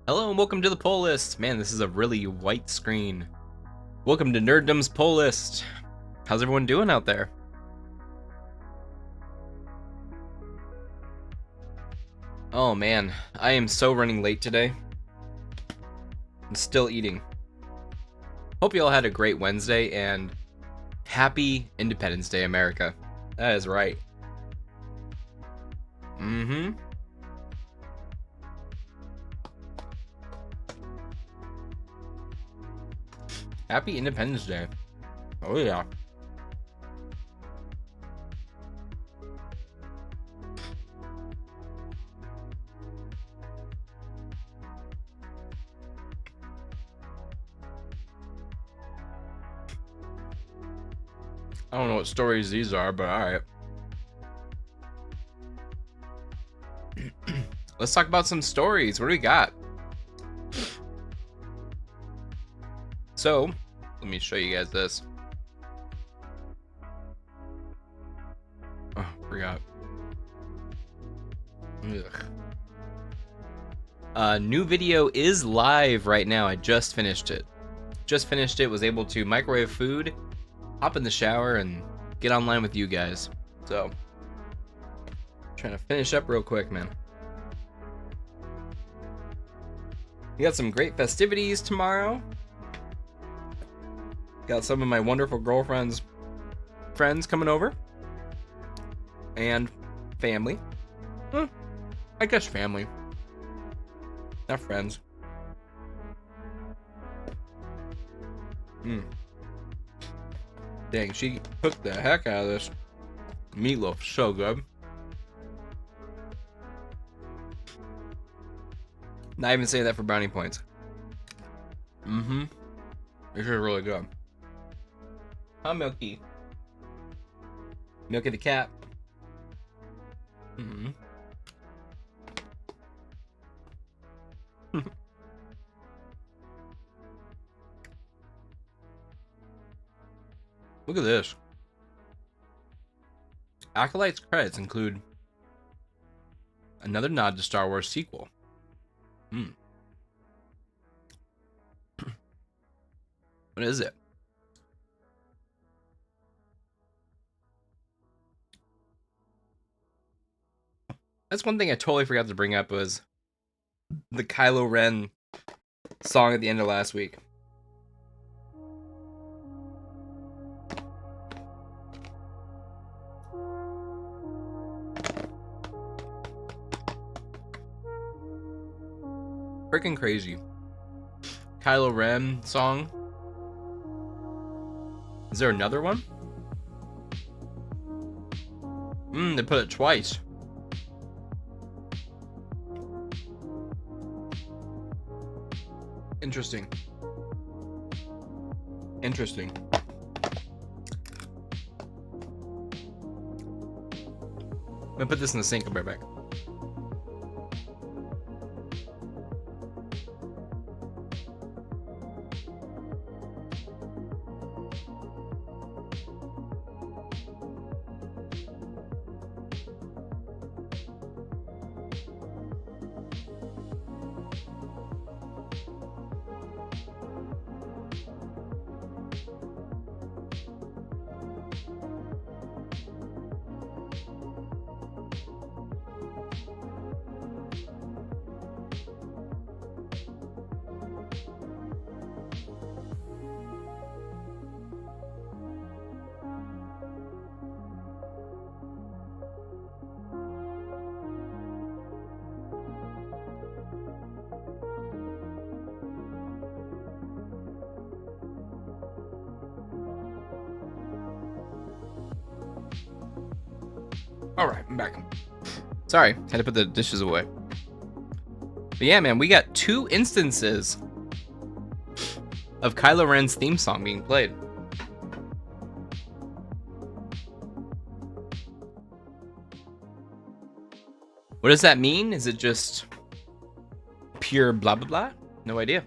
Hello and welcome to the poll list. Man, this is a really white screen. Welcome to NerdDumb's poll list. How's everyone doing out there? Oh man, I am so running late today. I'm still eating. Hope you all had a great Wednesday and happy Independence Day, America. That is right. Happy Independence Day. Oh yeah. I don't know what stories these are, but alright. Let's talk about some stories. What do we got? So, let me show you guys this. Oh, forgot. Ugh. New video is live right now. I just finished it. Was able to microwave food, hop in the shower, and get online with you guys. So, trying to finish up real quick, man. We got some great festivities tomorrow. Got some of my wonderful girlfriend's friends coming over. And family. I guess family. Not friends. Dang, she cooked the heck out of this meatloaf. So good. Not even saying that for brownie points. This is really good. Huh, Milky? Milky the cat. Look at this. Acolyte's credits include another nod to Star Wars sequel. What is it? That's one thing I totally forgot to bring up was the Kylo Ren song at the end of last week. Freaking crazy. Kylo Ren song. Is there another one? They put it twice. Interesting. I'm gonna put this in the sink. I'll be right back. Alright, I'm back. Sorry, had to put the dishes away. But yeah, man, we got 2 instances of Kylo Ren's theme song being played. What does that mean? Is it just pure blah blah blah? No idea.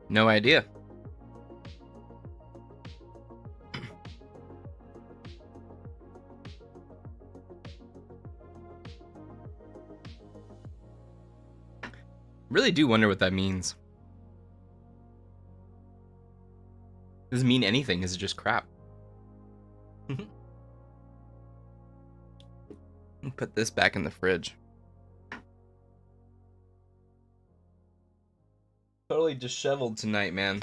No idea. Really do wonder what that means. Does it mean anything? Is it just crap? Put this back in the fridge. Totally disheveled tonight, man.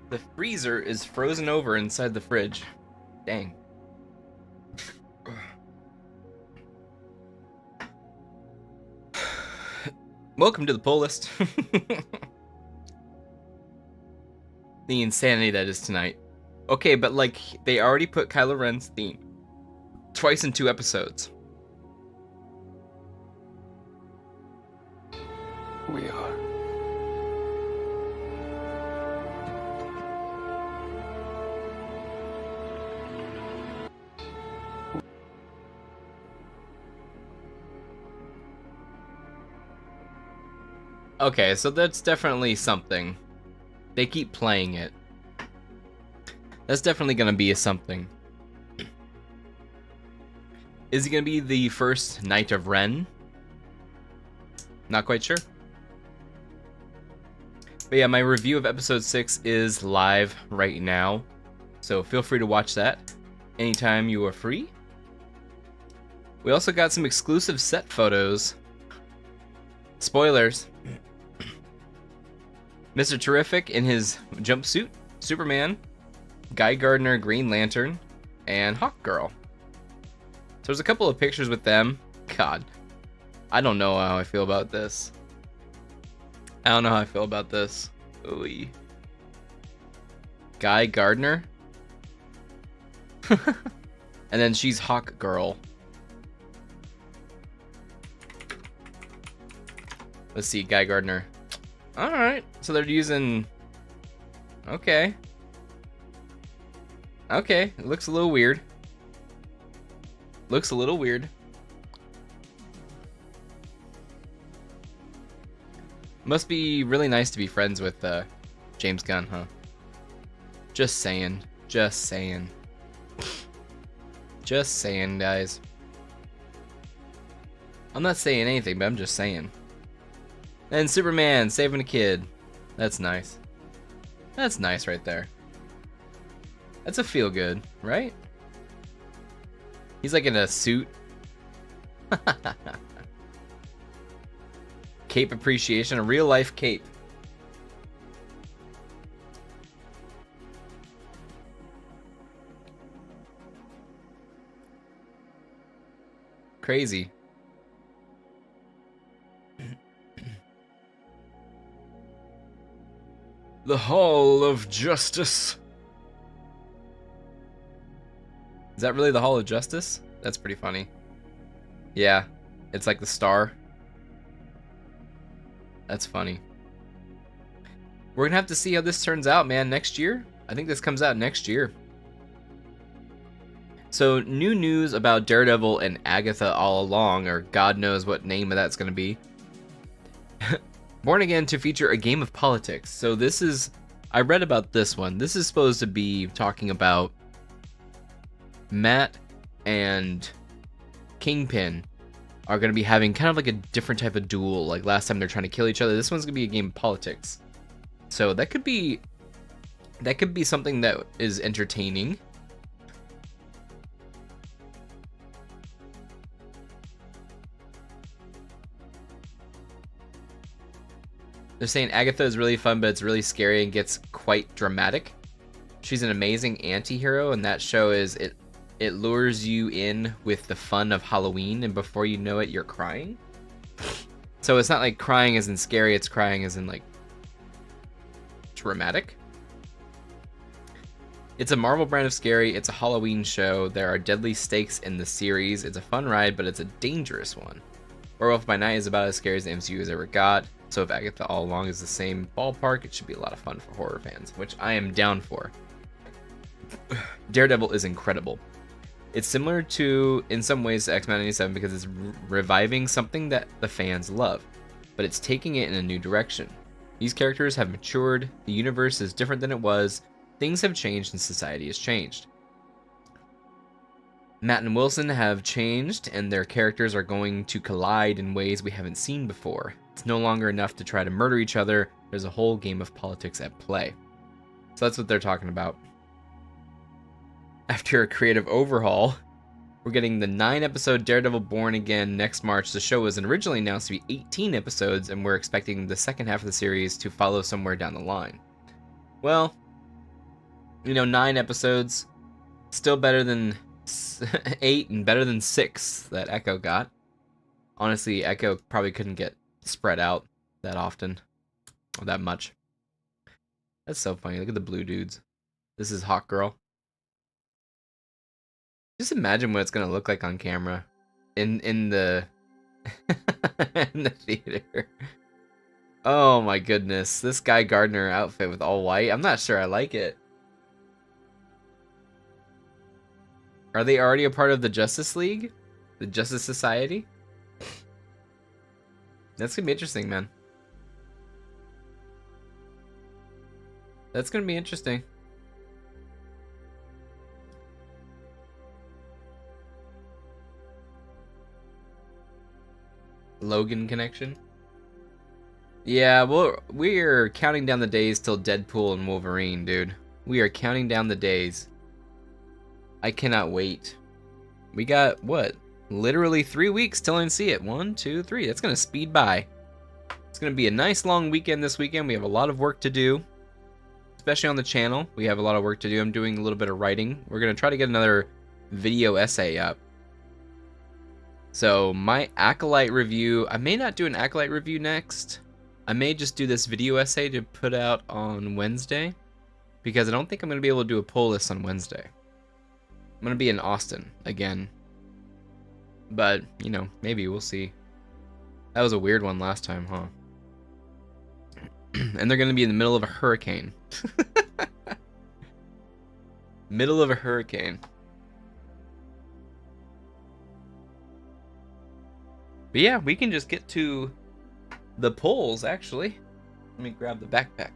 The freezer is frozen over inside the fridge. Dang. Welcome to the pull list. The insanity that is tonight. Okay, but like, they already put Kylo Ren's theme twice in 2 episodes. We are. Okay, so that's definitely something. They keep playing it. That's definitely gonna be a something. Is he gonna be the first Knight of Ren? Not quite sure. But yeah, my review of episode 6 is live right now. So feel free to watch that anytime you are free. We also got some exclusive set photos. Spoilers. Mr. Terrific in his jumpsuit, Superman, Guy Gardner, Green Lantern, and Hawkgirl. So there's a couple of pictures with them. God, I don't know how I feel about this. I don't know how I feel about this. Ooh. Guy Gardner. And then she's Hawkgirl. Let's see, Guy Gardner. Alright, so they're using... Okay. Okay, it looks a little weird. Looks a little weird. Must be really nice to be friends with James Gunn, huh? Just saying. Just saying. Just saying, guys. I'm not saying anything, but I'm just saying. And Superman saving a kid. That's nice. That's nice right there. That's a feel good, right? He's like in a suit. Cape appreciation, a real life cape. Crazy. The Hall of Justice. Is that really the Hall of Justice? That's pretty funny. Yeah, it's like the star. That's funny. We're gonna have to see how this turns out, man, next year. I think this comes out next year. So, new news about Daredevil and Agatha all along, or God knows what name of that's gonna be. Born Again to feature a game of politics. So this is, I read about this one. This is supposed to be talking about Matt and Kingpin are going to be having kind of like a different type of duel. Like last time they're trying to kill each other. This one's going to be a game of politics. So that could be something that is entertaining. They're saying Agatha is really fun, but it's really scary and gets quite dramatic. She's an amazing anti-hero, and that show is it lures you in with the fun of Halloween, and before you know it, you're crying. So it's not like crying as in scary, it's crying as in like dramatic. It's a Marvel brand of scary, it's a Halloween show, there are deadly stakes in the series, it's a fun ride, but it's a dangerous one. Werewolf by Night is about as scary as the MCU has ever got, so if Agatha All Along is the same ballpark, it should be a lot of fun for horror fans, which I am down for. Daredevil is incredible. It's similar to, in some ways, X-Men 97 because it's reviving something that the fans love, but it's taking it in a new direction. These characters have matured, the universe is different than it was, things have changed and society has changed. Matt and Wilson have changed, and their characters are going to collide in ways we haven't seen before. It's no longer enough to try to murder each other, there's a whole game of politics at play. So that's what they're talking about. After a creative overhaul, we're getting the 9-episode Daredevil Born Again next March. The show was originally announced to be 18 episodes, and we're expecting the second half of the series to follow somewhere down the line. Well, 9 episodes, still better than 8 and better than 6 that Echo got. Honestly, Echo probably couldn't get spread out that often, or that much. That's so funny. Look at the blue dudes. This is Hawk Girl. Just imagine what it's gonna look like on camera, in the in the theater. Oh my goodness, this Guy Gardner outfit with all white. I'm not sure I like it. Are they already a part of the Justice League, the Justice Society? That's gonna be interesting, man. That's gonna be interesting. Logan connection. Yeah, well, we're counting down the days till Deadpool and Wolverine, dude. We are counting down the days. I cannot wait. We got, what? Literally 3 weeks till I see it. 1, 2, 3. That's gonna speed by. It's gonna be a nice long weekend this weekend. We have a lot of work to do, especially on the channel. We have a lot of work to do. I'm doing a little bit of writing. We're gonna try to get another video essay up. So my Acolyte review, I may not do an Acolyte review next. I may just do this video essay to put out on Wednesday, because I don't think I'm going to be able to do a pull list on Wednesday. I'm going to be in Austin again. But, maybe we'll see. That was a weird one last time, huh? And they're going to be in the middle of a hurricane. Middle of a hurricane. But yeah, we can just get to the polls, actually. Let me grab the backpack.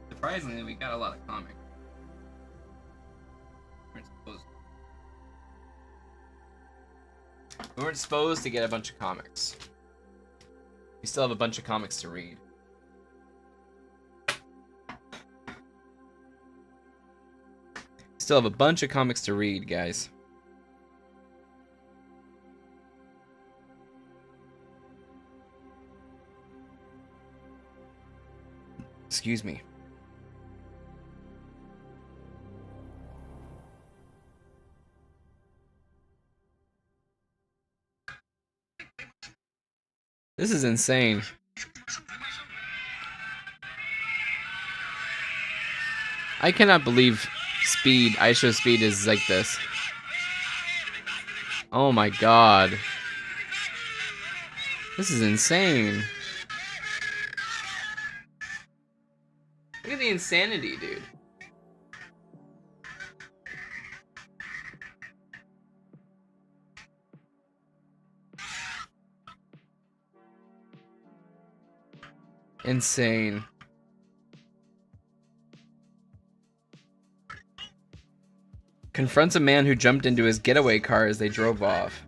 Surprisingly, we got a lot of comics. We weren't supposed to get a bunch of comics. We still have a bunch of comics to read. Still have a bunch of comics to read, guys. Excuse me. This is insane. I cannot believe ISO speed is like this. Oh my god. This is insane. Look at the insanity, dude. Insane. Confronts a man who jumped into his getaway car as they drove off.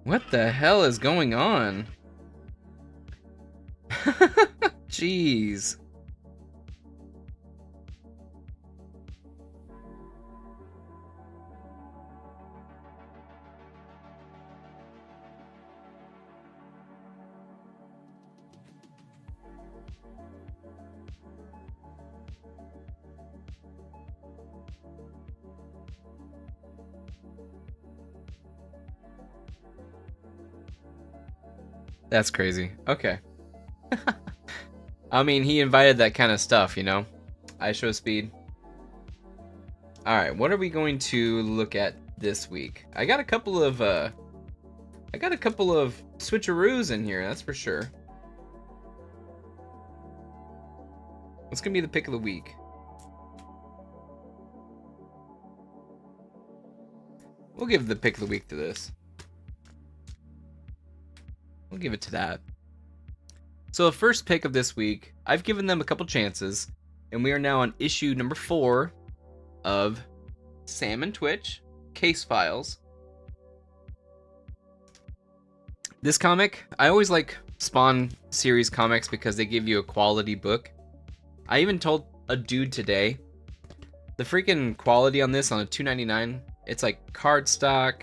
What the hell is going on? Jeez. That's crazy. Okay. I mean, he invited that kind of stuff, you know? I show speed. Alright, what are we going to look at this week? I got a couple of switcheroos in here, that's for sure. What's gonna be the pick of the week? We'll give the pick of the week to this. We'll give it to that. So the first pick of this week, I've given them a couple chances, and we are now on issue number 4 of Sam and Twitch Case Files. This comic, I always like Spawn series comics because they give you a quality book. I even told a dude today, the freaking quality on this on a $2.99, it's like cardstock,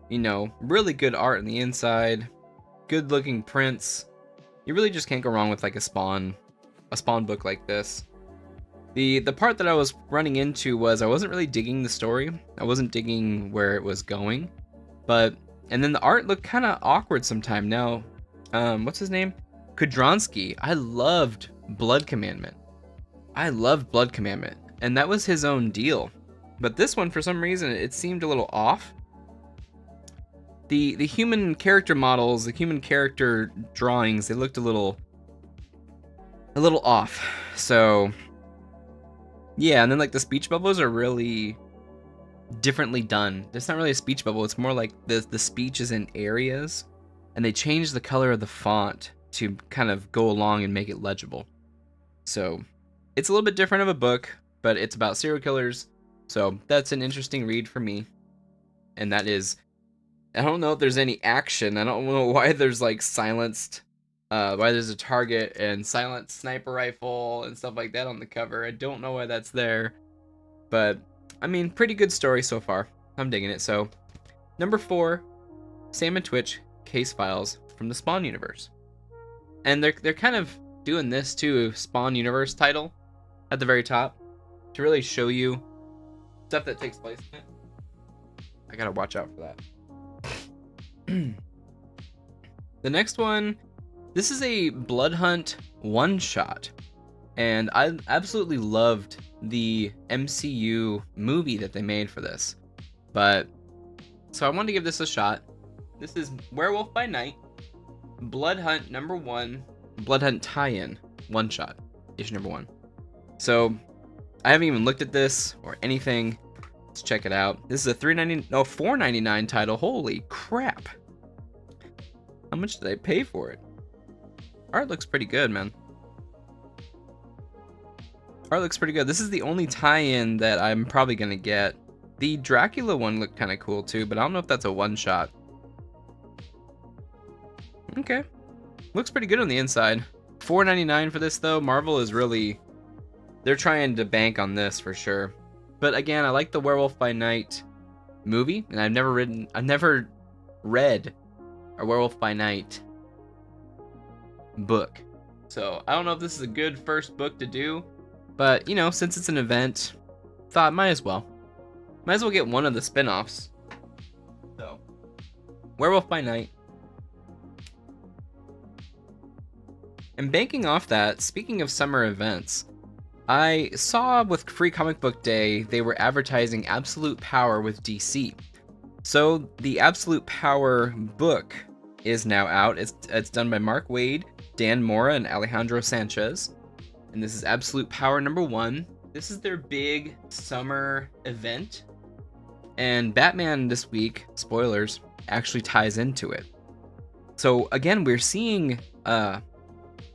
you know, really good art on the inside, good looking prints. You really just can't go wrong with like a Spawn book like this. The part that I was running into was I wasn't really digging the story. I wasn't digging where it was going. And then the art looked kind of awkward sometime. Now, what's his name? Kudronsky. I loved Blood Commandment. And that was his own deal. But this one, for some reason, it seemed a little off. The human character models, the human character drawings, they looked a little off. So, yeah, and then like the speech bubbles are really differently done. It's not really a speech bubble, it's more like the speech is in areas, and they change the color of the font to kind of go along and make it legible. So, it's a little bit different of a book, but it's about serial killers, so that's an interesting read for me. And that is, I don't know if there's any action. I don't know why there's like silenced, why there's a target and silent sniper rifle and stuff like that on the cover. I don't know why that's there, but I mean, pretty good story so far. I'm digging it. So, number 4, Sam and Twitch Case Files from the Spawn universe, and they're kind of doing this too, Spawn universe title at the very top to really show you stuff that takes place in it. I gotta watch out for that. The next one, this is a Blood Hunt one-shot, and I absolutely loved the MCU movie that they made for this, so I wanted to give this a shot. This is Werewolf by Night, Blood Hunt number 1, Blood Hunt tie-in one-shot, issue number 1. So I haven't even looked at this or anything. Let's check it out. This is a $4.99 title. Holy crap. How much did I pay for it? Art looks pretty good, man. Art looks pretty good. This is the only tie-in that I'm probably going to get. The Dracula one looked kind of cool too, but I don't know if that's a one-shot. Okay. Looks pretty good on the inside. $4.99 for this though. Marvel is really, they're trying to bank on this for sure. But again, I like the Werewolf by Night movie, and I've never read a Werewolf by Night book. So I don't know if this is a good first book to do, but you know, since it's an event, thought might as well get one of the spin-offs. So, Werewolf by Night. And banking off that, speaking of summer events, I saw with Free Comic Book Day, they were advertising Absolute Power with DC. So the Absolute Power book is now out. It's done by Mark Waid, Dan Mora, and Alejandro Sanchez. And this is Absolute Power number 1. This is their big summer event. And Batman this week, spoilers, actually ties into it. So again, we're seeing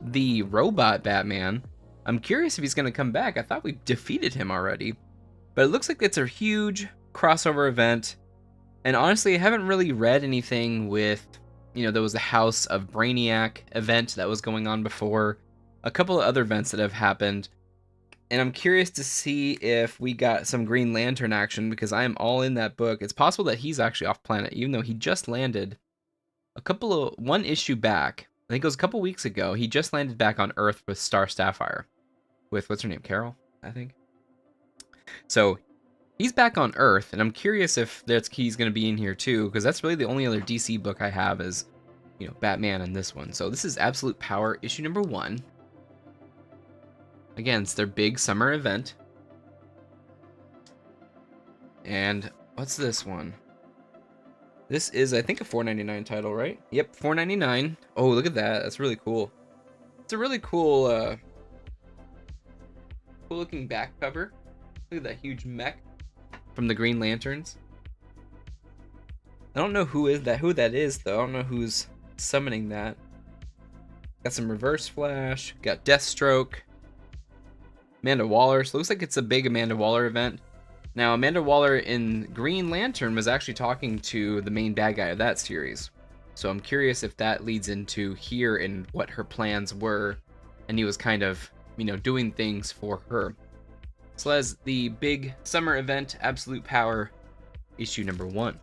the robot Batman. I'm curious if he's going to come back. I thought we defeated him already. But it looks like it's a huge crossover event. And honestly, I haven't really read anything with, there was a House of Brainiac event that was going on before, a couple of other events that have happened, and I'm curious to see if we got some Green Lantern action because I am all in that book. It's possible that he's actually off planet, even though he just landed one issue back. I think it was a couple weeks ago. He just landed back on Earth with Star Sapphire, with what's her name, Carol, I think. So he's back on Earth, and I'm curious if he's going to be in here too, because that's really the only other DC book I have is, Batman and this one. So this is Absolute Power, issue number 1. Again, it's their big summer event. And what's this one? This is, I think, a $4.99 title, right? Yep, $4.99. Oh, look at that. That's really cool. It's a really cool, cool looking back cover. Look at that huge mech from the Green Lanterns. I don't know who that is though. I don't know who's summoning that. Got some Reverse Flash. Got Deathstroke. Amanda Waller. So it looks like it's a big Amanda Waller event. Now, Amanda Waller in Green Lantern was actually talking to the main bad guy of that series. So I'm curious if that leads into here and what her plans were. And he was kind of, doing things for her. So as the big summer event, Absolute Power, issue number 1.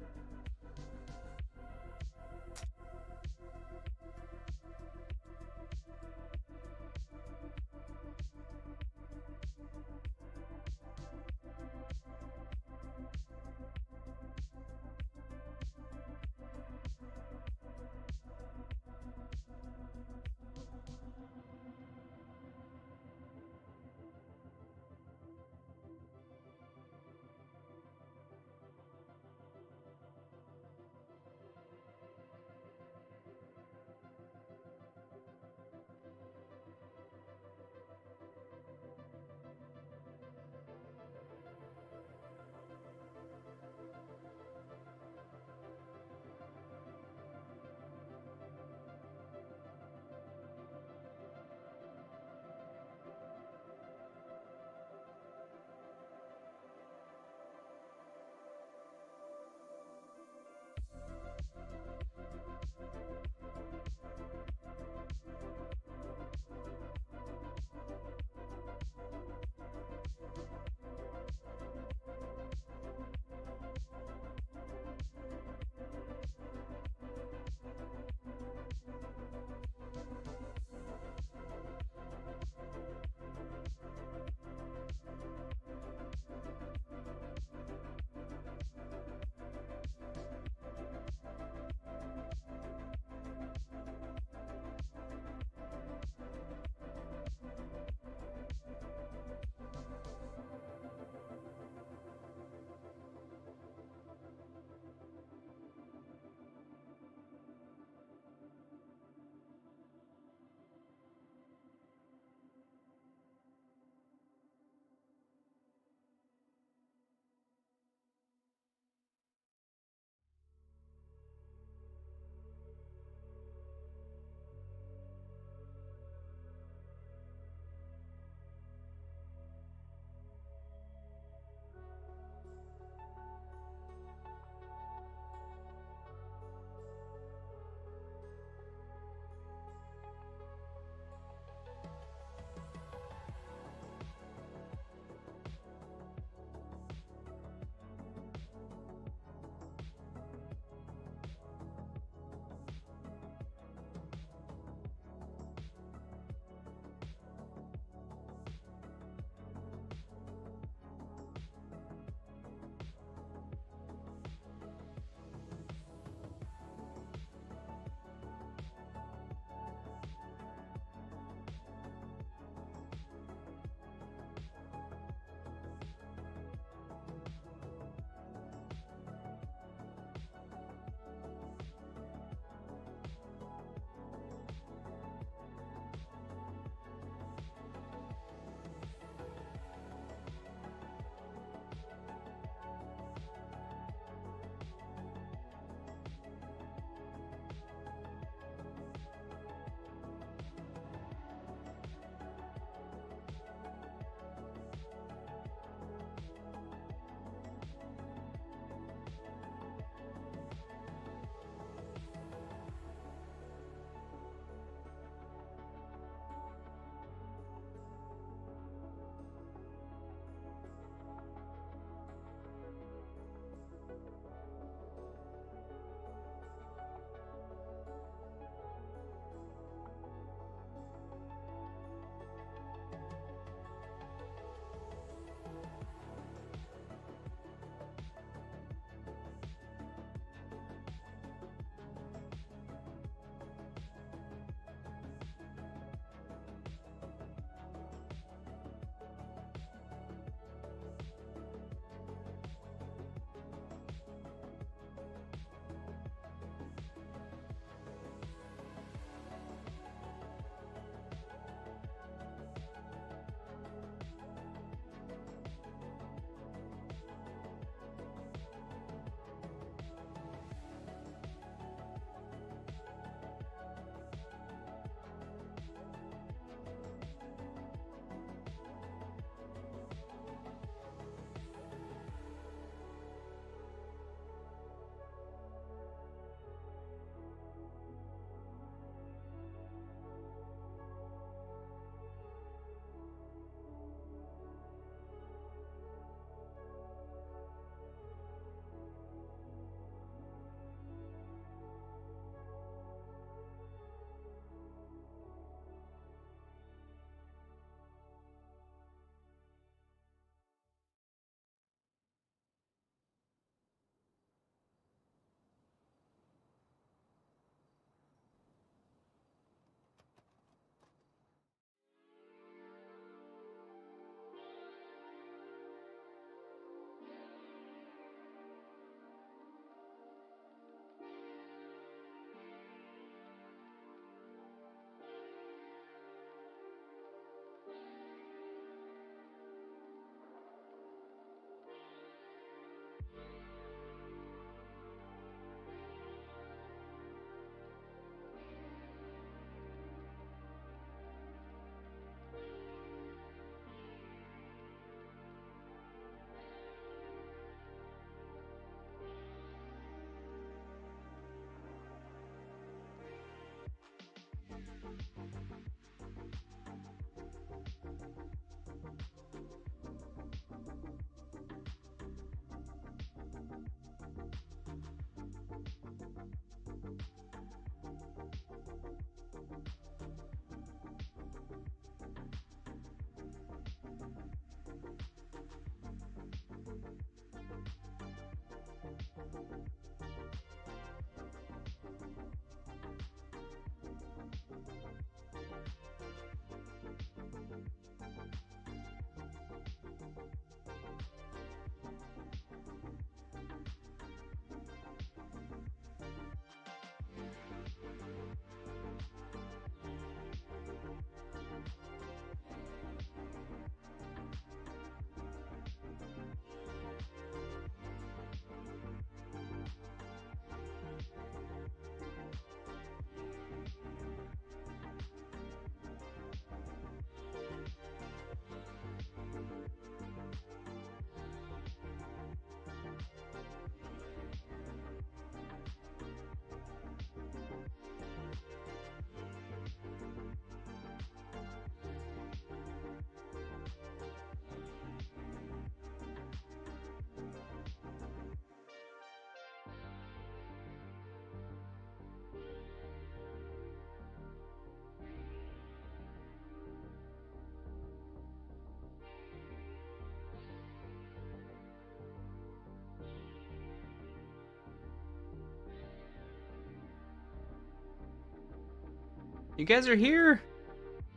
You guys are here.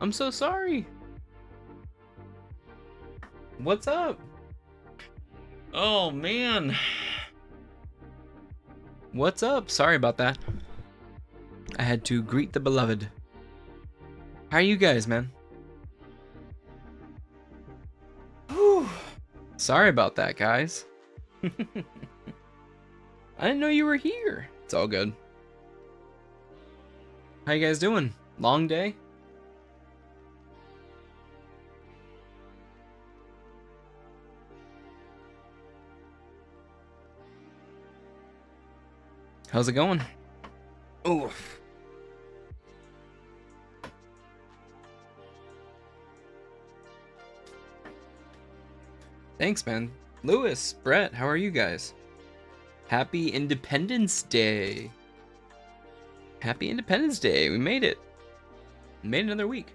I'm so sorry. What's up? Oh, man. What's up? Sorry about that. I had to greet the beloved. How are you guys, man? Whew. Sorry about that, guys. I didn't know you were here. It's all good. How you guys doing? Long day? How's it going? Oof. Thanks, man. Lewis, Brett, how are you guys? Happy Independence Day. Happy Independence Day. We made it. We made another week.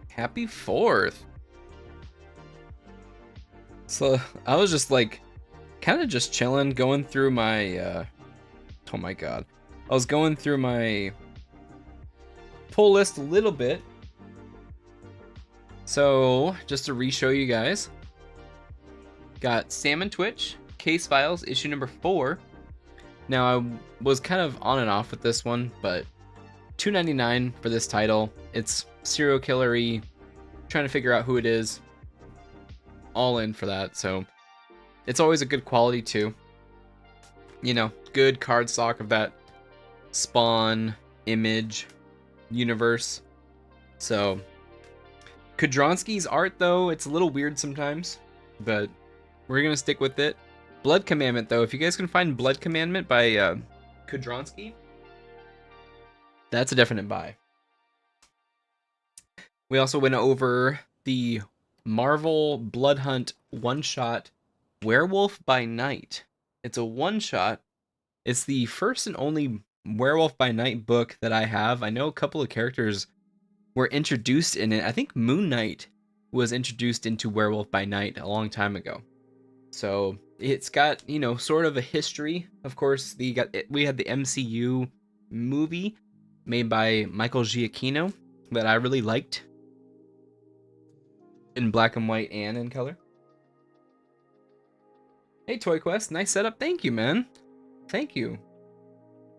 Happy 4th. So I was just like kind of just chilling, going through my oh my god. I was going through my pull list a little bit. So just to re-show you guys, got Salmon Twitch, Case Files, issue number 4. Now I was kind of on and off with this one, but $2.99 for this title. It's serial killer-y, trying to figure out who it is. All in for that, so it's always a good quality too. You know, good card stock of that Spawn image universe. So Kudronsky's art though, it's a little weird sometimes, but we're gonna stick with it. Blood Commandment though, if you guys can find Blood Commandment by Kudronsky, that's a definite buy. We also went over the Marvel Blood Hunt one-shot Werewolf by Night. It's a one-shot. It's the first and only Werewolf by Night book that I have. I know a couple of characters were introduced in it. I think Moon Knight was introduced into Werewolf by Night a long time ago. So it's got, you know, sort of a history. Of course, we had the MCU movie made by Michael Giacchino that I really liked, in black and white and in color. Hey, Toy Quest, nice setup. Thank you, man. Thank you.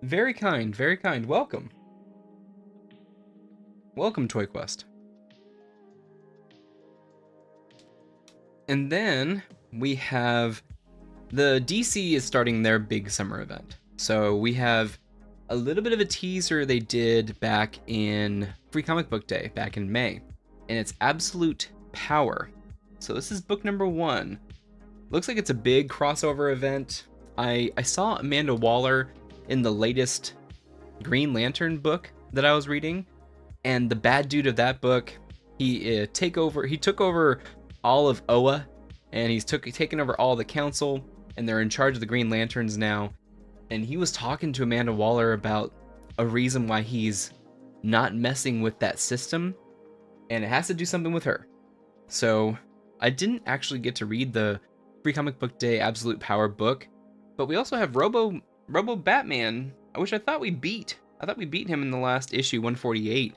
Very kind, very kind. Welcome. Welcome, Toy Quest. And then we have the DC is starting their big summer event. So we have a little bit of a teaser they did back in Free Comic Book Day, back in May. And it's Absolute Power. So this is book number 1. Looks like it's a big crossover event. I saw Amanda Waller in the latest Green Lantern book that I was reading, and the bad dude of that book, he took over all of Oa, and he's taken over all the council, and they're in charge of the Green Lanterns now. And he was talking to Amanda Waller about a reason why he's not messing with that system, and it has to do something with her. So I didn't actually get to read the Free Comic Book Day Absolute Power book, but we also have Robo Batman, which I thought we beat. I thought we beat him in the last issue, 148,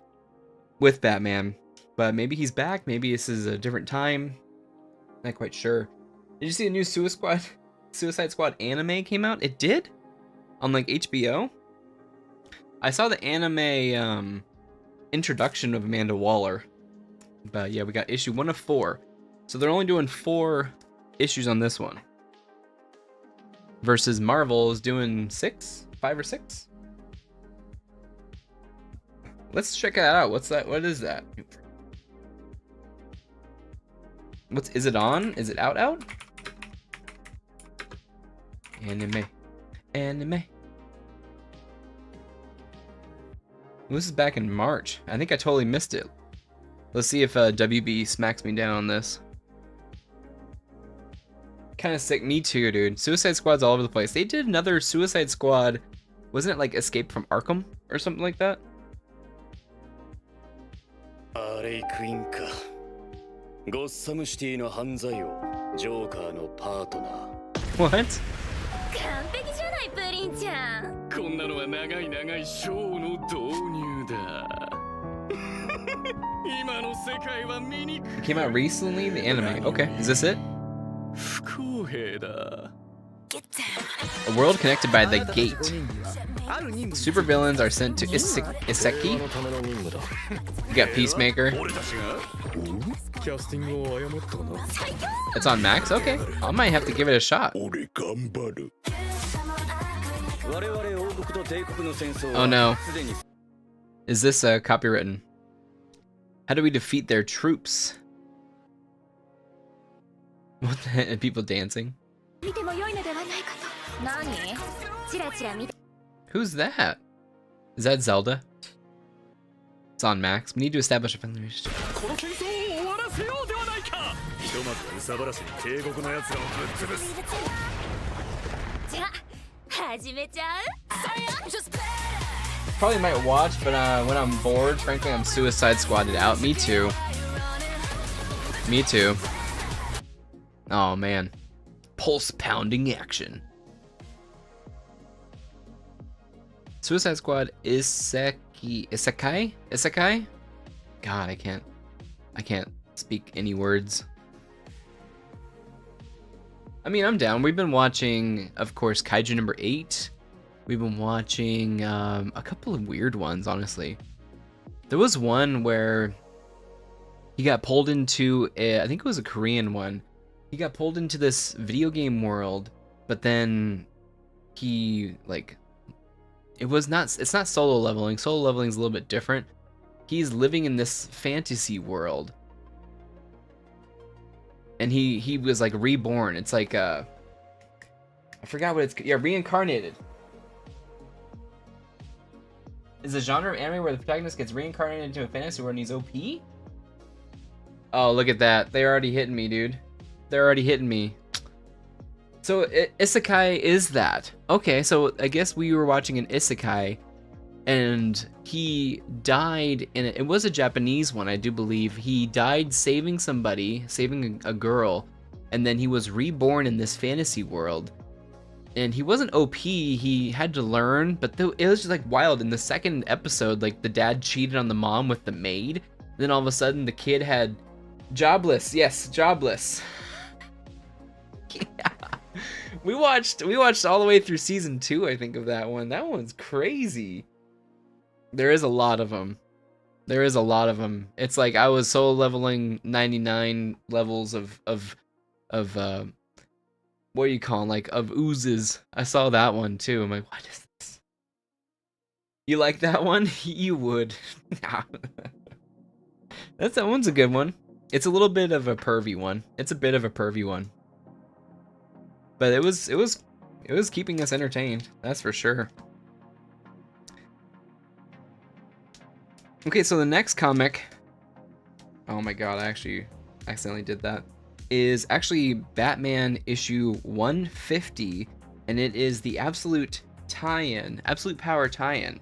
with Batman. But maybe he's back. Maybe this is a different time. Not quite sure. Did you see the new Suicide Squad anime came out? It did? On like HBO? I saw the anime introduction of Amanda Waller. But yeah, we got issue 1 of 4. So they're only doing 4 issues on this one. Versus Marvel is doing 5 or 6? Let's check that out. What's that? What is that? Is it on? Is it out? Anime. This is back in March. I think I totally missed it. Let's see if WB smacks me down on this. Kind of sick. Me too, dude. Suicide Squad's all over the place. They did another Suicide Squad. Wasn't it like Escape from Arkham or something like that? What? 完璧じゃないプリンちゃん。こんなのは長い長いショーの導入だ。今の世界は見にくい。It came out recently, the anime. Okay, is this it? 不公平だ。A world connected by the gate. Supervillains are sent to Iseki. You got Peacemaker. It's on Max? Okay. I might have to give it a shot. Oh no. Is this copywritten? How do we defeat their troops? What the heck? People dancing? Who's that? Is that Zelda? It's on Max. We need to establish a friendly relationship. Probably might watch, but when I'm bored, frankly, I'm Suicide Squadded out. Me too. Me too. Oh man. Pulse pounding action. Suicide Squad Isekai? God, I can't speak any words. I mean, I'm down. We've been watching, of course, Kaiju number 8. We've been watching a couple of weird ones, honestly. There was one where he got pulled into I think it was a Korean one. He got pulled into this video game world, but then he it's not solo leveling. Solo leveling is a little bit different. He's living in this fantasy world. And he was like reborn. It's like I forgot what it's, yeah, reincarnated. Is a genre of anime where the protagonist gets reincarnated into a fantasy world and he's OP? Oh, look at that. They're already hitting me, dude. They're already hitting me. So Isekai is that. Okay, so I guess we were watching an Isekai and he died in it. It was a Japanese one, I do believe. He died saving somebody, saving a girl, and then he was reborn in this fantasy world. And he wasn't OP, he had to learn, but it was just like wild. In the second episode, like the dad cheated on the mom with the maid. Then all of a sudden the kid had jobless. Yes, jobless. Yeah. We watched all the way through season 2, I think, of that one. That one's crazy. There is a lot of them. There is a lot of them. It's like I was solo leveling 99 levels of what do you call them? Like of oozes. I saw that one too. I'm like, what is this? You like that one? You would. That one's a good one. It's a little bit of a pervy one. It's a bit of a pervy one. But it was keeping us entertained. That's for sure. Okay, so the next comic, oh my god, I actually accidentally did that, is actually Batman issue 150, and it is the Absolute tie-in, Absolute Power tie-in.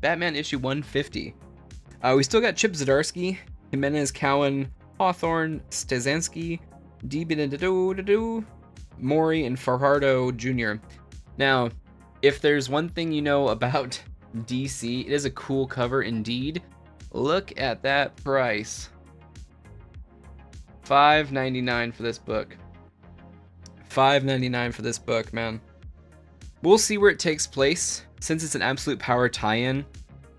Batman issue 150. We still got Chip Zdarsky, Jimenez, Cowan, Hawthorne, Stazansky, D. Maury, and Fajardo Jr. Now, if there's one thing you know about DC, it is a cool cover indeed. Look at that price. $5.99 for this book. $5.99 for this book, man. We'll see where it takes place. Since it's an Absolute Power tie-in,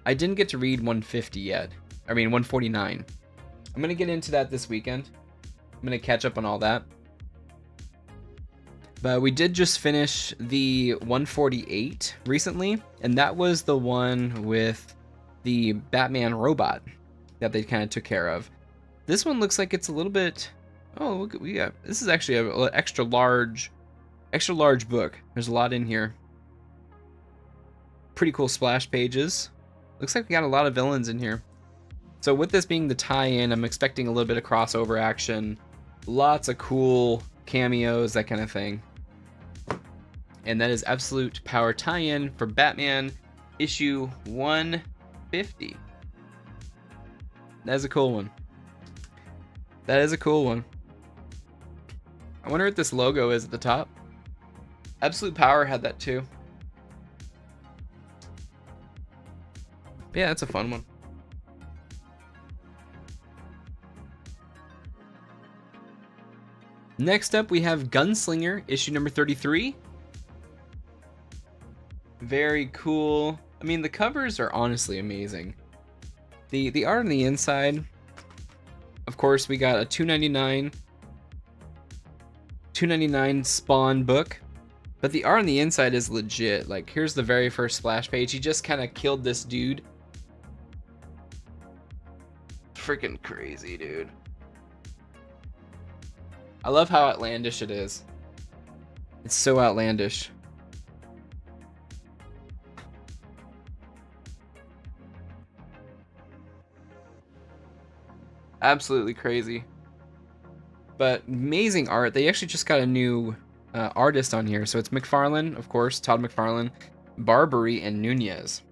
I didn't get to read 150 yet. I mean, 149. I'm going to get into that this weekend. I'm going to catch up on all that. But we did just finish the 148 recently, and that was the one with the Batman robot that they kind of took care of. This one looks like it's a little bit... Oh, look, this is actually an extra large book. There's a lot in here. Pretty cool splash pages. Looks like we got a lot of villains in here. So with this being the tie-in, I'm expecting a little bit of crossover action. Lots of cool cameos, that kind of thing. And that is Absolute Power tie-in for Batman issue 150. That is a cool one. That is a cool one. I wonder what this logo is at the top. Absolute Power had that too. Yeah, that's a fun one. Next up, we have Gunslinger, issue number 33. Very cool. I mean, the covers are honestly amazing. The art on the inside, of course, we got a $2.99 Spawn book, but the art on the inside is legit. Like, here's the very first splash page. He just kind of killed this dude. Freaking crazy, dude. I love how outlandish it is. It's so outlandish. Absolutely crazy. But amazing art. They actually just got a new artist on here. So it's McFarlane, of course, Todd McFarlane, Barbary, and Nunez.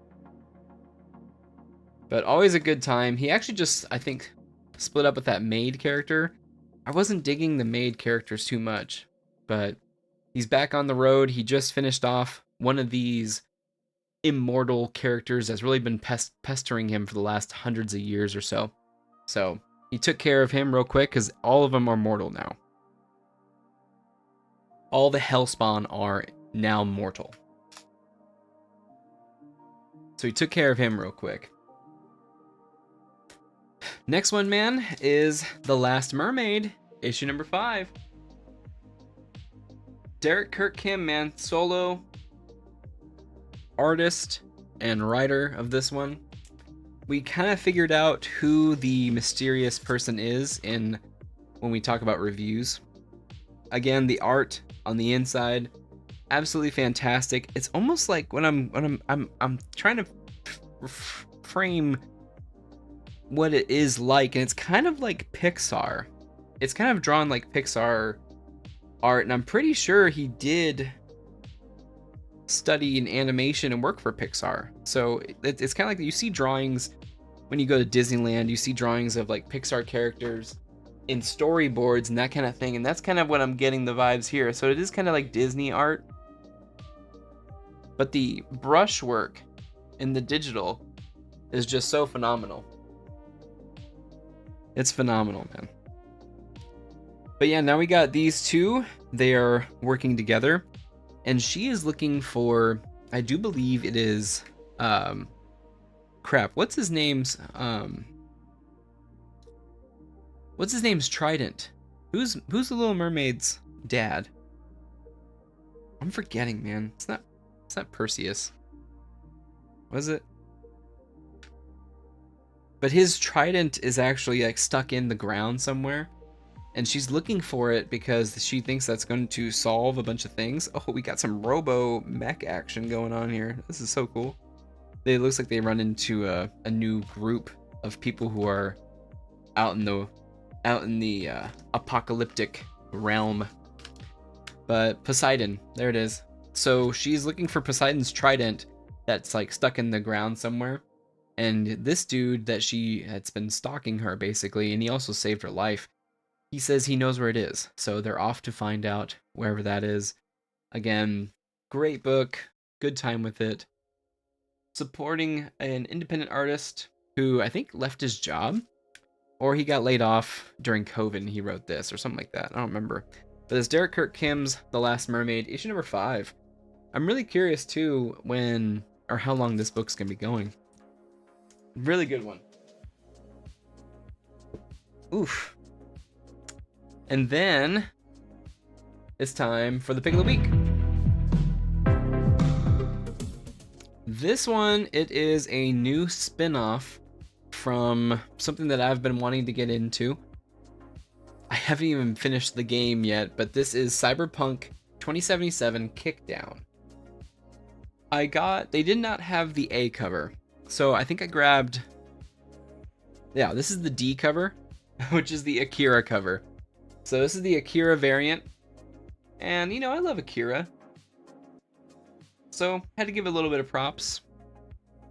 But always a good time. He actually just, I think, split up with that Maid character. I wasn't digging the Maid characters too much, but he's back on the road. He just finished off one of these immortal characters that's really been pestering him for the last hundreds of years or so. So he took care of him real quick because all of them are mortal now. All the Hellspawn are now mortal. So he took care of him real quick. Next one, man, is The Last Mermaid, issue number 5. Derek Kirk Kim, man, solo artist and writer of this one. We kind of figured out who the mysterious person is when we talk about reviews. Again, the art on the inside, absolutely fantastic. It's almost like when I'm trying to frame what it is like, and it's kind of like Pixar. It's kind of drawn like Pixar art, and I'm pretty sure he did study in animation and work for Pixar. So it's kind of like you see drawings when you go to Disneyland, you see drawings of like Pixar characters in storyboards and that kind of thing, and that's kind of what I'm getting the vibes here. So it is kind of like Disney art, but the brushwork in the digital is just so phenomenal. It's phenomenal, man. But yeah, now we got these two. They are working together, and she is looking for, I do believe it is, crap, what's his name's Trident? Who's the Little Mermaid's dad? I'm forgetting, man. It's not Perseus. Was it? But his trident is actually like stuck in the ground somewhere, and she's looking for it because she thinks that's going to solve a bunch of things. Oh, we got some robo mech action going on here. This is so cool. It looks like they run into a new group of people who are out in the apocalyptic realm. But Poseidon, there it is. So she's looking for Poseidon's trident, that's like stuck in the ground somewhere. And this dude that she had been stalking her basically, and he also saved her life. He says he knows where it is. So they're off to find out wherever that is. Again, great book, good time with it. Supporting an independent artist who I think left his job, or he got laid off during COVID and he wrote this or something like that. I don't remember. But it's Derek Kirk Kim's The Last Mermaid, issue number 5. I'm really curious too when or how long this book's gonna be going. Really good one. Oof. And then it's time for the pick of the week. This one, it is a new spin-off from something that I've been wanting to get into. I haven't even finished the game yet, but this is Cyberpunk 2077 Kickdown. They did not have the A cover, so I think I grabbed, yeah, this is the D cover, which is the Akira cover. So this is the Akira variant, and you know, I love Akira, so had to give it a little bit of props.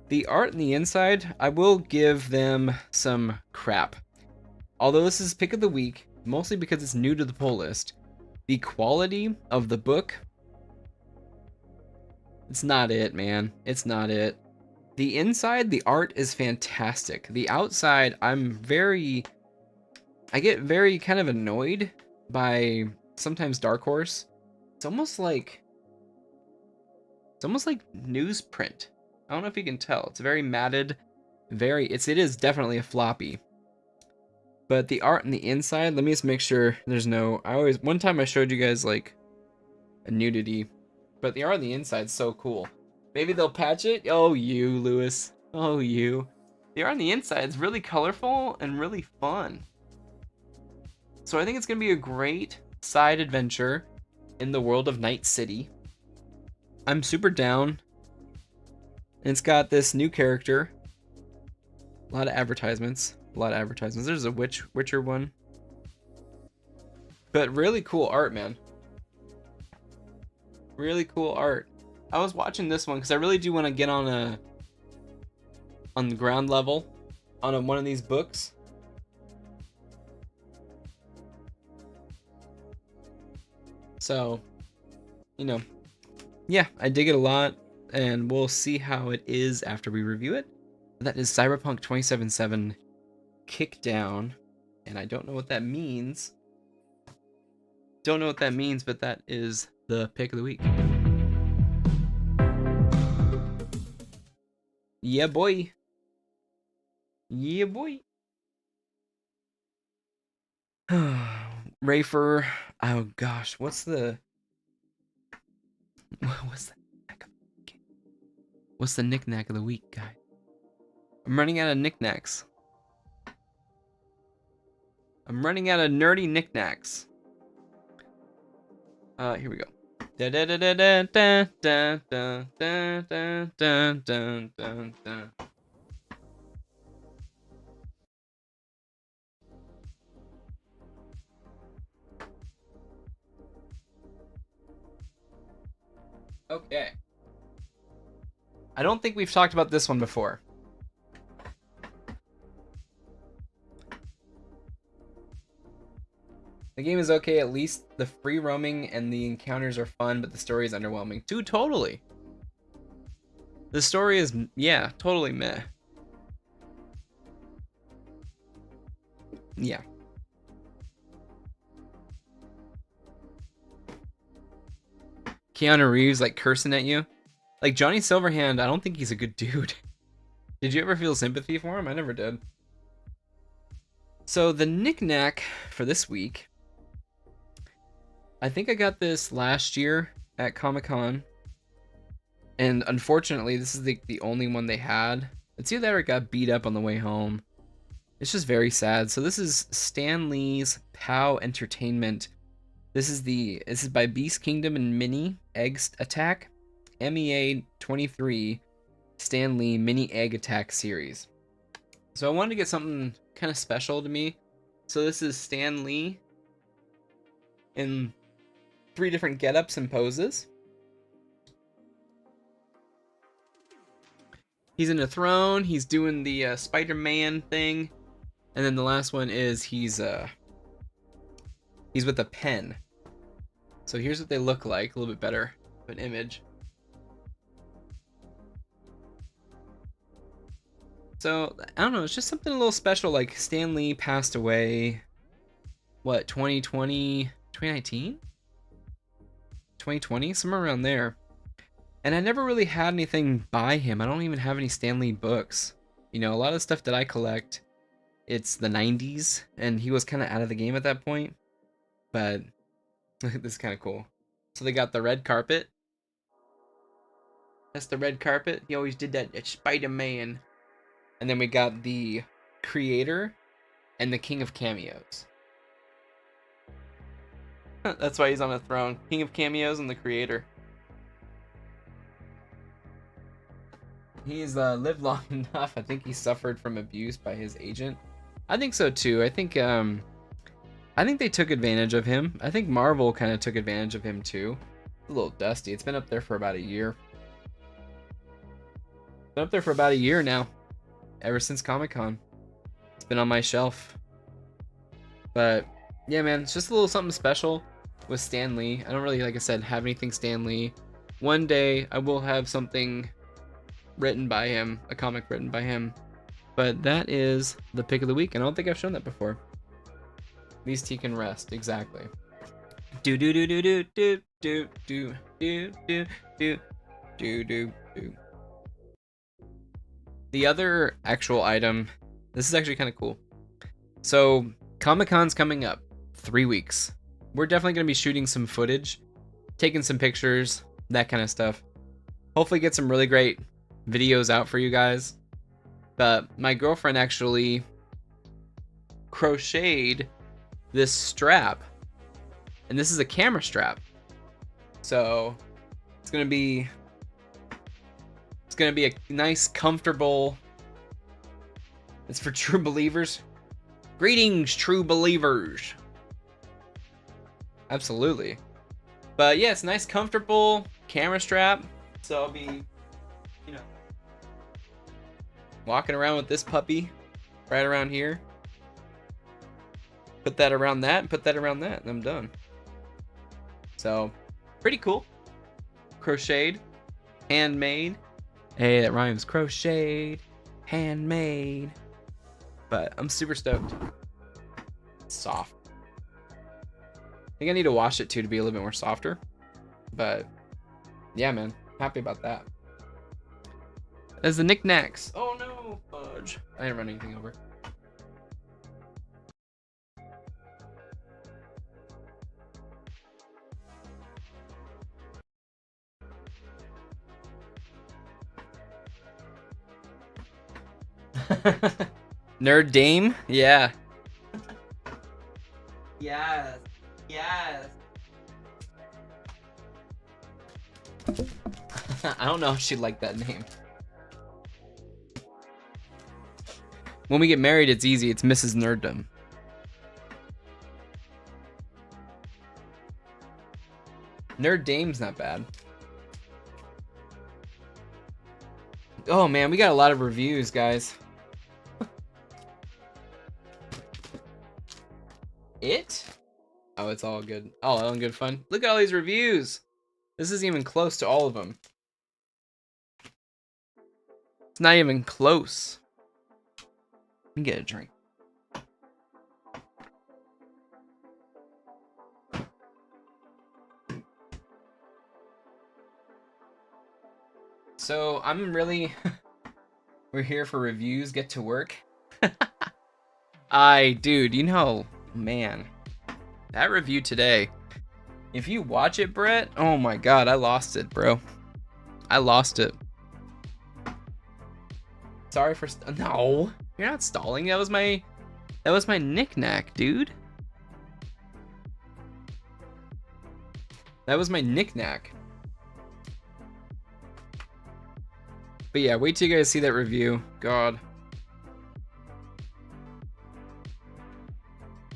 The art and the inside, I will give them some crap. Although this is pick of the week, mostly because it's new to the pull list, the quality of the book, it's not it, man. It's not it. The inside, the art is fantastic. The outside, I get very kind of annoyed by sometimes Dark Horse. It's almost like newsprint. I don't know if you can tell. It's very matted, it is definitely a floppy. But the art and the inside, let me just make sure there's no, one time I showed you guys like a nudity, but the art on the inside is so cool. Maybe they'll patch it. Oh, you, Lewis. Oh, you. The art on the inside is really colorful and really fun. So I think it's going to be a great side adventure in the world of Night City. I'm super down. And it's got this new character. A lot of advertisements. There's a Witcher one. But really cool art, man. Really cool art. I was watching this one because I really do want to get on the ground level on one of these books. So, you know, yeah, I dig it a lot, and we'll see how it is after we review it. That is Cyberpunk 2077 Kickdown, and I don't know what that means. But that is the pick of the week. Yeah, boy. Yeah, boy. Rafer. Oh gosh, what's the knick-knack of the week, guy? I'm running out of knickknacks. I'm running out of nerdy knickknacks. Here we go. Da da da da da da da da da da da da da. Okay. I don't think we've talked about this one before. The game is okay, at least the free roaming and the encounters are fun, but the story is underwhelming. Dude, totally. The story is, yeah, totally meh. Yeah. Keanu Reeves, like, cursing at you. Like, Johnny Silverhand, I don't think he's a good dude. Did you ever feel sympathy for him? I never did. So, the knick-knack for this week, I think I got this last year at Comic-Con. And unfortunately, this is the only one they had. It's either that or it got beat up on the way home. It's just very sad. So this is Stan Lee's POW Entertainment. This is by Beast Kingdom and Mini Egg Attack, MEA 23 Stan Lee Mini Egg Attack series. So I wanted to get something kind of special to me. So this is Stan Lee in 3 different getups and poses. He's in a throne. He's doing the Spider-Man thing, and then the last one is he's with a pen. So here's what they look like, a little bit better of an image. So I don't know, it's just something a little special. Like Stan Lee passed away, what, 2020, 2019, 2020, somewhere around there. And I never really had anything by him. I don't even have any Stan Lee books. You know, a lot of stuff that I collect, it's the 90s, and he was kind of out of the game at that point. But this is kind of cool. So they got the red carpet. That's the red carpet. He always did that at Spider-Man. And then we got the creator and the king of cameos. That's why he's on a throne. King of cameos and the creator. He's lived long enough. I think he suffered from abuse by his agent. I think so too. I think they took advantage of him. I think Marvel kind of took advantage of him too. It's a little dusty. It's been up there for about a year. Been up there for about a year now. Ever since Comic-Con. It's been on my shelf. But yeah, man, it's just a little something special with Stan Lee. I don't really, like I said, have anything Stan Lee. One day I will have something written by him, a comic written by him. But that is the pick of the week, and I don't think I've shown that before. At least he can rest, exactly. Do do do do do do do do do do do do do do. The other actual item, this is actually kind of cool. So Comic-Con's coming up, 3 weeks. We're definitely going to be shooting some footage, taking some pictures, that kind of stuff. Hopefully get some really great videos out for you guys. But my girlfriend actually crocheted this strap, and this is a camera strap. So it's gonna be a nice, comfortable. It's for true believers. Greetings, true believers. Absolutely. But yeah, it's a nice, comfortable camera strap. So I'll be, you know, walking around with this puppy right around here. Put that around that, and put that around that, and I'm done. So, pretty cool. Crocheted, handmade. Hey, that rhymes. Crocheted, handmade. But I'm super stoked. It's soft. I think I need to wash it too to be a little bit more softer. But yeah, man, happy about that. There's the knickknacks. Oh no, fudge. I didn't run anything over. Nerd Dame? Yeah. Yes. Yes. I don't know if she'd like that name. When we get married, it's easy. It's Mrs. Nerddom. Nerd Dame's not bad. Oh man, we got a lot of reviews, guys. It? Oh, it's all good. All in good fun. Look at all these reviews. This isn't even close to all of them. It's not even close. Let me get a drink. So I'm really we're here for reviews. Get to work. Dude, you know, man, that review today, if you watch it, Brett, oh my god, I lost it, bro. I lost it. Sorry for no, you're not stalling. That was my knick-knack, dude. That was my knick-knack. But yeah, wait till you guys see that review. God.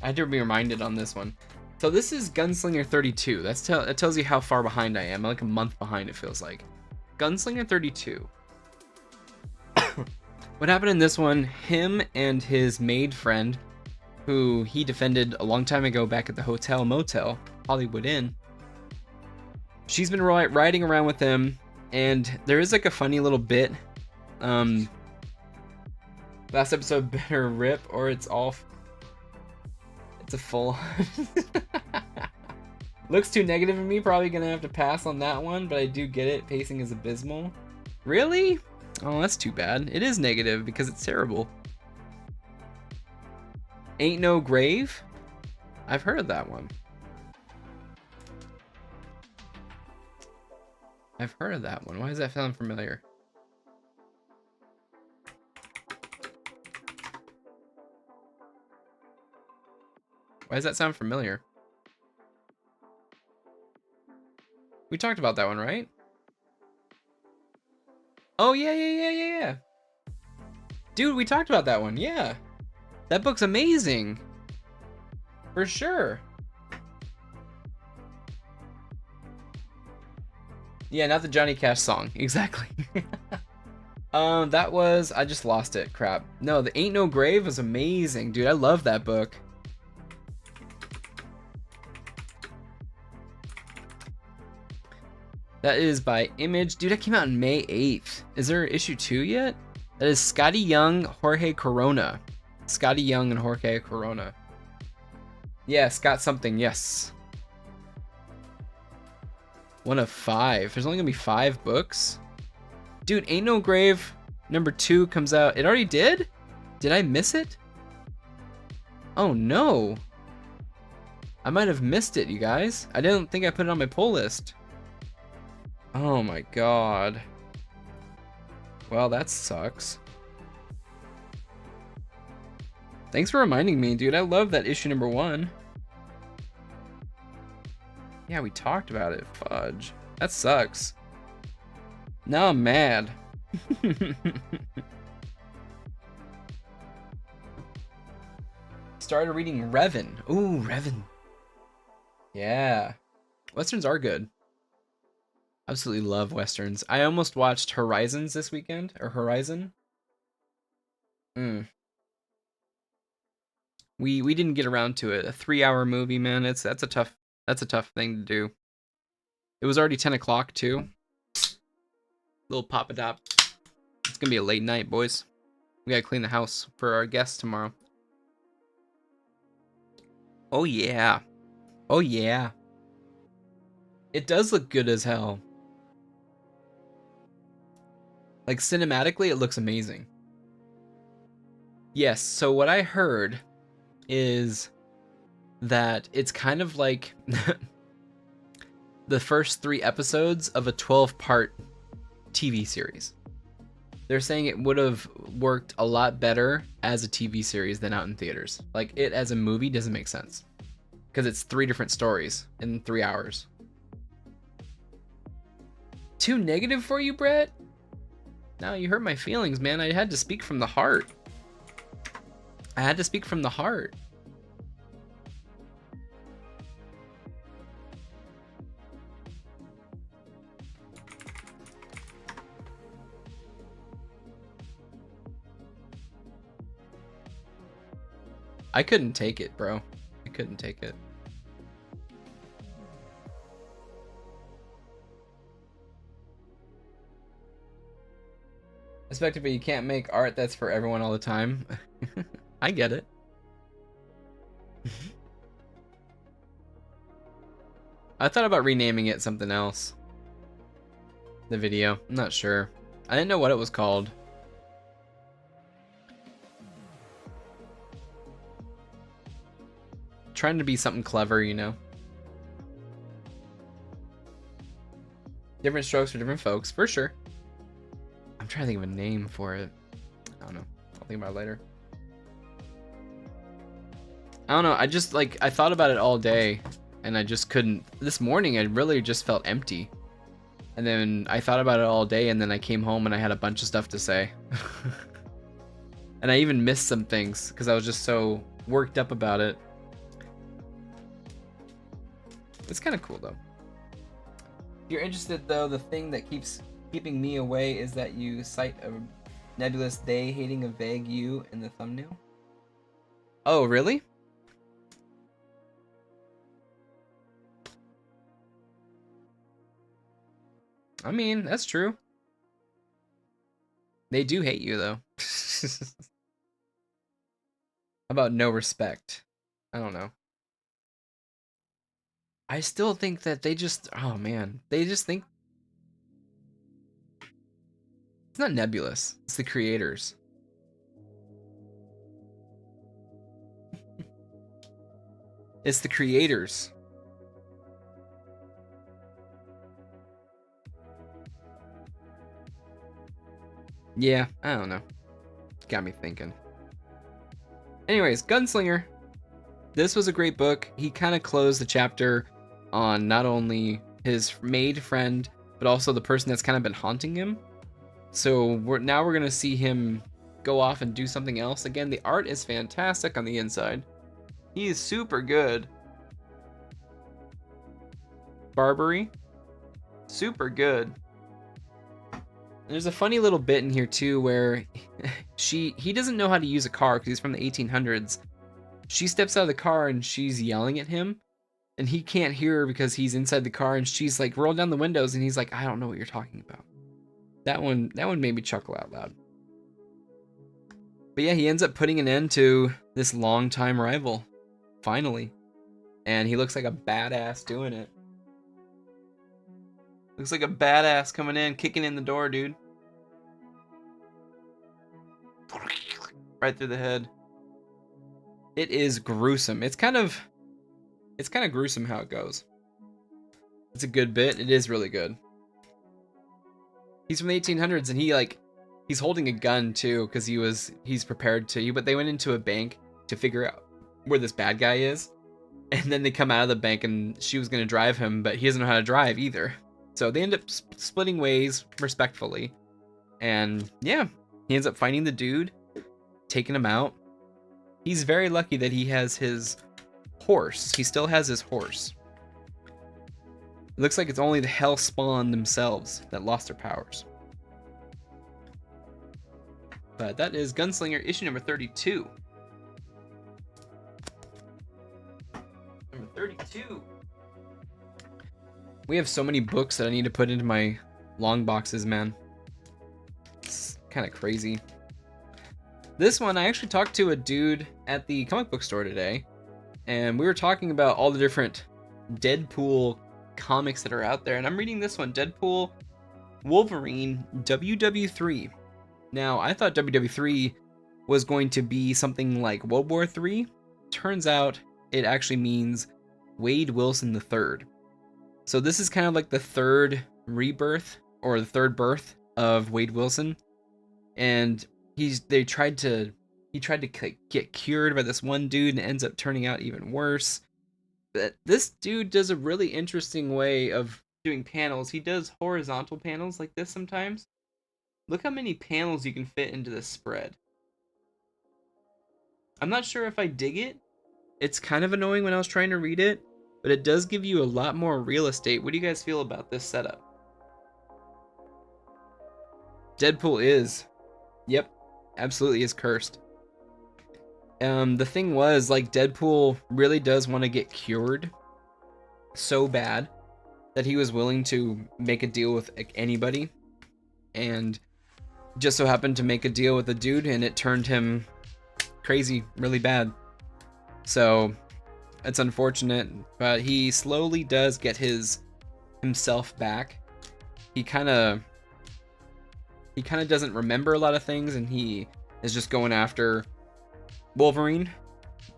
I had to be reminded on this one. So this is Gunslinger 32. That tells you how far behind I am. I'm like a month behind, it feels like. Gunslinger 32. What happened in this one, him and his maid friend, who he defended a long time ago back at the Hotel Motel, Hollywood Inn, she's been riding around with him, and there is like a funny little bit. Last episode better rip or it's a full. Looks too negative of me, probably gonna have to pass on that one, but I do get it. Pacing is abysmal. Really? Oh, that's too bad. It is negative because it's terrible. Ain't No Grave? I've heard of that one. I've heard of that one. Why does that sound familiar? Why does that sound familiar? We talked about that one, right? Oh, yeah. Dude, we talked about that one, yeah. That book's amazing. For sure. Yeah, not the Johnny Cash song. Exactly. That was... I just lost it. Crap. No, the Ain't No Grave was amazing. Dude, I love that book. That is by Image. Dude, that came out on May 8th. Is there issue 2 yet? That is Scotty Young, Jorge Corona. Scotty Young and Jorge Corona. Yeah, Scott something, yes. 1 of 5. There's only gonna be 5 books. Dude, Ain't No Grave number 2 comes out. It already did? Did I miss it? Oh no. I might have missed it, you guys. I didn't think I put it on my pull list. Oh my god. Well, that sucks. Thanks for reminding me, dude. I love that issue number 1. Yeah, we talked about it. Fudge. That sucks. Now I'm mad. Started reading Revan. Ooh, Revan. Yeah. Westerns are good. Absolutely love Westerns. I almost watched Horizons this weekend. Or Horizon. We didn't get around to it. A 3-hour movie, man. That's a tough thing to do. It was already 10 o'clock too. Little Pop-A-Dop. It's gonna be a late night, boys. We gotta clean the house for our guests tomorrow. Oh yeah. Oh yeah. It does look good as hell. Like cinematically, it looks amazing. Yes, so what I heard is that it's kind of like the first 3 episodes of a 12-part TV series. They're saying it would have worked a lot better as a TV series than out in theaters. Like, it as a movie doesn't make sense. Because it's 3 different stories in 3 hours. Too negative for you, Brett? No, you hurt my feelings, man. I had to speak from the heart. I had to speak from the heart. I couldn't take it, bro. I couldn't take it. Respected, but you can't make art that's for everyone all the time. I get it. I thought about renaming it something else. The video. I'm not sure. I didn't know what it was called. Trying to be something clever, you know. Different strokes for different folks, for sure. I'm trying to think of a name for it. I don't know. I'll think about it later. I don't know. I just, like, I thought about it all day and I just couldn't. This morning, I really just felt empty. And then I thought about it all day and then I came home and I had a bunch of stuff to say. And I even missed some things because I was just so worked up about it. It's kind of cool, though. If you're interested, though, the thing that keeps keeping me away is that you cite a Nebulous they hating a vague you in the thumbnail. Oh, really? I mean, that's true. They do hate you, though. How about no respect? I don't know. I still think that they just... Oh, man. They just think... It's not Nebulous. It's the creators. It's the creators. Yeah, I don't know. Got me thinking. Anyways, Gunslinger. This was a great book. He kind of closed the chapter on not only his maid friend, but also the person that's kind of been haunting him. So now we're going to see him go off and do something else. Again, the art is fantastic on the inside. He is super good. Barbary. Super good. There's a funny little bit in here too where he doesn't know how to use a car because he's from the 1800s. She steps out of the car and she's yelling at him and he can't hear her because he's inside the car and she's like, roll down the windows, and he's like, I don't know what you're talking about. That one made me chuckle out loud. But yeah, he ends up putting an end to this longtime rival, finally. And he looks like a badass doing it. Looks like a badass coming in, kicking in the door, dude. Right through the head. It is gruesome. It's kind of gruesome how it goes. It's a good bit. It is really good. He's from the 1800s and he's holding a gun too because he's prepared to. But they went into a bank to figure out where this bad guy is, and then they come out of the bank and she was gonna drive him, but he doesn't know how to drive either. So they end up splitting ways respectfully, and yeah, he ends up finding the dude, taking him out. He's very lucky that he has his horse. He still has his horse. It looks like it's only the hell spawn themselves that lost their powers. But that is Gunslinger issue number 32. Number 32. We have so many books that I need to put into my long boxes, man. It's kind of crazy. This one, I actually talked to a dude at the comic book store today, and we were talking about all the different Deadpool comics that are out there, and I'm reading this one, Deadpool Wolverine WW3. Now, I thought WW3 was going to be something like World War III. Turns out it actually means Wade Wilson III. So this is kind of like the third rebirth or the third birth of Wade Wilson, and he tried to get cured by this one dude, and it ends up turning out even worse. But this dude does a really interesting way of doing panels. He does horizontal panels like this sometimes. Look how many panels you can fit into this spread. I'm not sure if I dig it. It's kind of annoying when I was trying to read it, but it does give you a lot more real estate. What do you guys feel about this setup? Deadpool is. Yep, absolutely is cursed. The thing was, like, Deadpool really does want to get cured so bad that he was willing to make a deal with anybody, and just so happened to make a deal with a dude, and it turned him crazy really bad. So it's unfortunate, but he slowly does get himself back. He kind of doesn't remember a lot of things, and he is just going after Wolverine.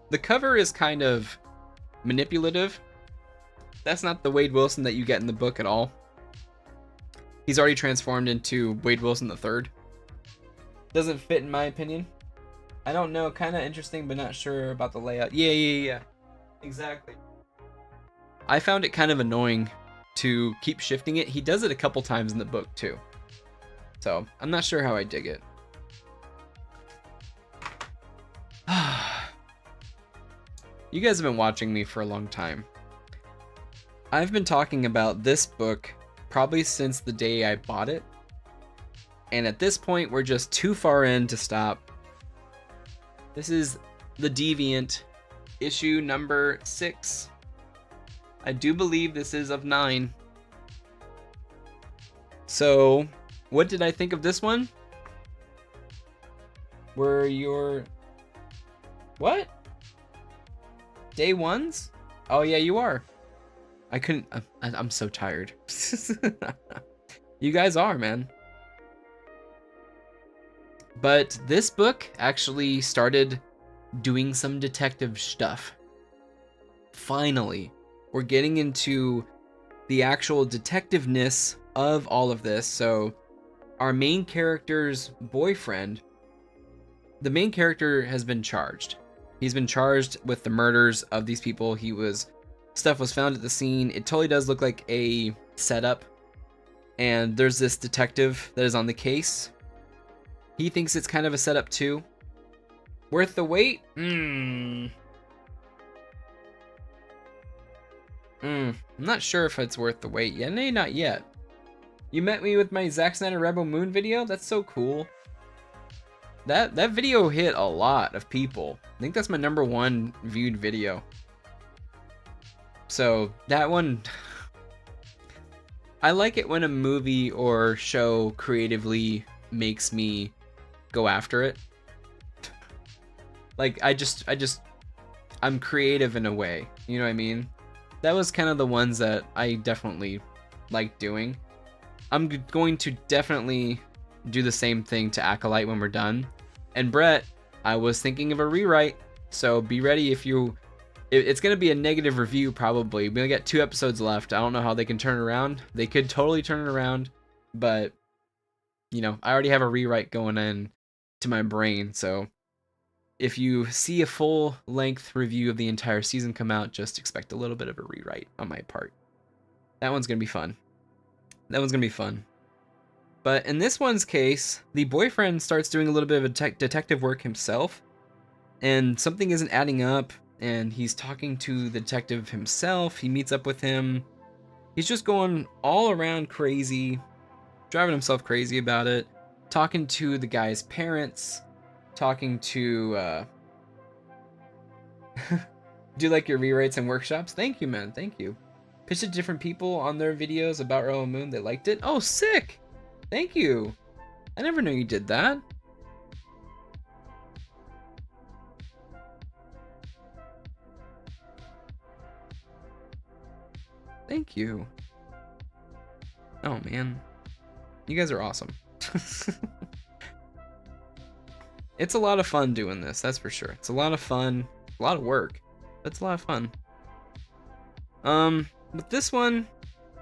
The cover is kind of manipulative. That's not the Wade Wilson that you get in the book at all. He's already transformed into Wade Wilson III. Doesn't fit in my opinion. I don't know, kind of interesting, but not sure about the layout. Yeah. Exactly. I found it kind of annoying to keep shifting it. He does it a couple times in the book too. So, I'm not sure how I dig it. You guys have been watching me for a long time. I've been talking about this book probably since the day I bought it. And at this point, we're just too far in to stop. This is The Deviant, issue number 6. I do believe this is of 9. So, what did I think of this one? Were your... What? Day ones? Oh yeah, you are. I couldn't... I'm so tired. You guys are, man. But this book actually started doing some detective stuff. Finally, we're getting into the actual detectiveness of all of this. So, our main character's boyfriend, the main character has been charged. He's been charged with the murders of these people. Stuff was found at the scene. It totally does look like a setup. And there's this detective that is on the case. He thinks it's kind of a setup too. Worth the wait? I'm not sure if it's worth the wait yet. No, not yet. You met me with my Zack Snyder Rebel Moon video? That's so cool. That video hit a lot of people. I think that's my #1 viewed video. So that one, I like it when a movie or show creatively makes me go after it. Like I'm creative in a way, you know what I mean? That was kind of the ones that I definitely like doing. I'm going to definitely do the same thing to Acolyte when we're done. And Brett, I was thinking of a rewrite, so be ready if you... It's going to be a negative review probably. We only got 2 episodes left. I don't know how they can turn it around. They could totally turn it around, but, you know, I already have a rewrite going in to my brain, so if you see a full-length review of the entire season come out, just expect a little bit of a rewrite on my part. That one's going to be fun. That one's going to be fun. But in this one's case, the boyfriend starts doing a little bit of detective work himself, and something isn't adding up, and he's talking to the detective himself. He meets up with him. He's just going all around crazy, driving himself crazy about it, talking to the guy's parents, talking to... Do like your rewrites and workshops? Thank you, man. Thank you. Pitched to different people on their videos about Rebel Moon. They liked it. Oh, sick! Thank you. I never knew you did that. Thank you. Oh, man. You guys are awesome. It's a lot of fun doing this, that's for sure. It's a lot of fun. A lot of work. But it's a lot of fun. With this one,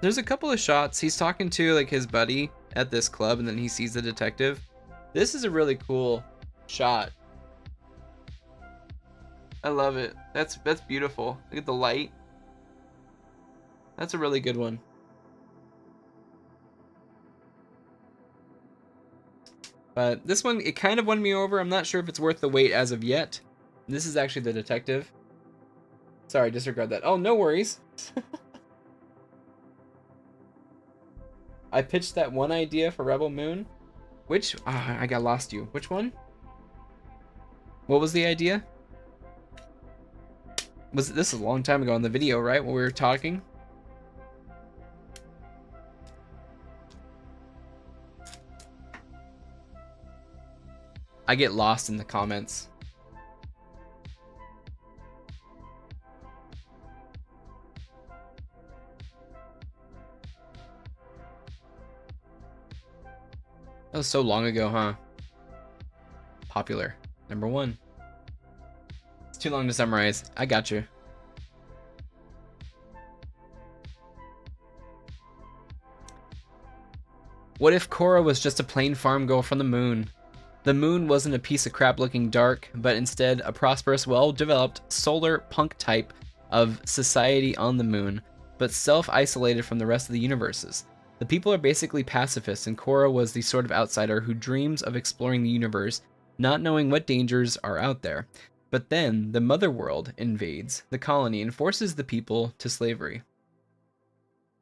there's a couple of shots. He's talking to like his buddy at this club, and then he sees the detective. This is a really cool shot. I love it. That's beautiful. Look at the light. That's a really good one. But this one, it kind of won me over. I'm not sure if it's worth the wait as of yet. This is actually the detective. Sorry, disregard that. Oh, no worries. I pitched that one idea for Rebel Moon. Which? I got lost you. Which one? What was the idea? This is a long time ago in the video, right? When we were talking? I get lost in the comments. That was so long ago, huh? Popular. #1. It's too long to summarize. I got you. What if Korra was just a plain farm girl from the moon? The moon wasn't a piece of crap looking dark, but instead a prosperous, well-developed solar punk type of society on the moon, but self-isolated from the rest of the universes. The people are basically pacifists, and Korra was the sort of outsider who dreams of exploring the universe, not knowing what dangers are out there. But then, the mother world invades the colony and forces the people to slavery.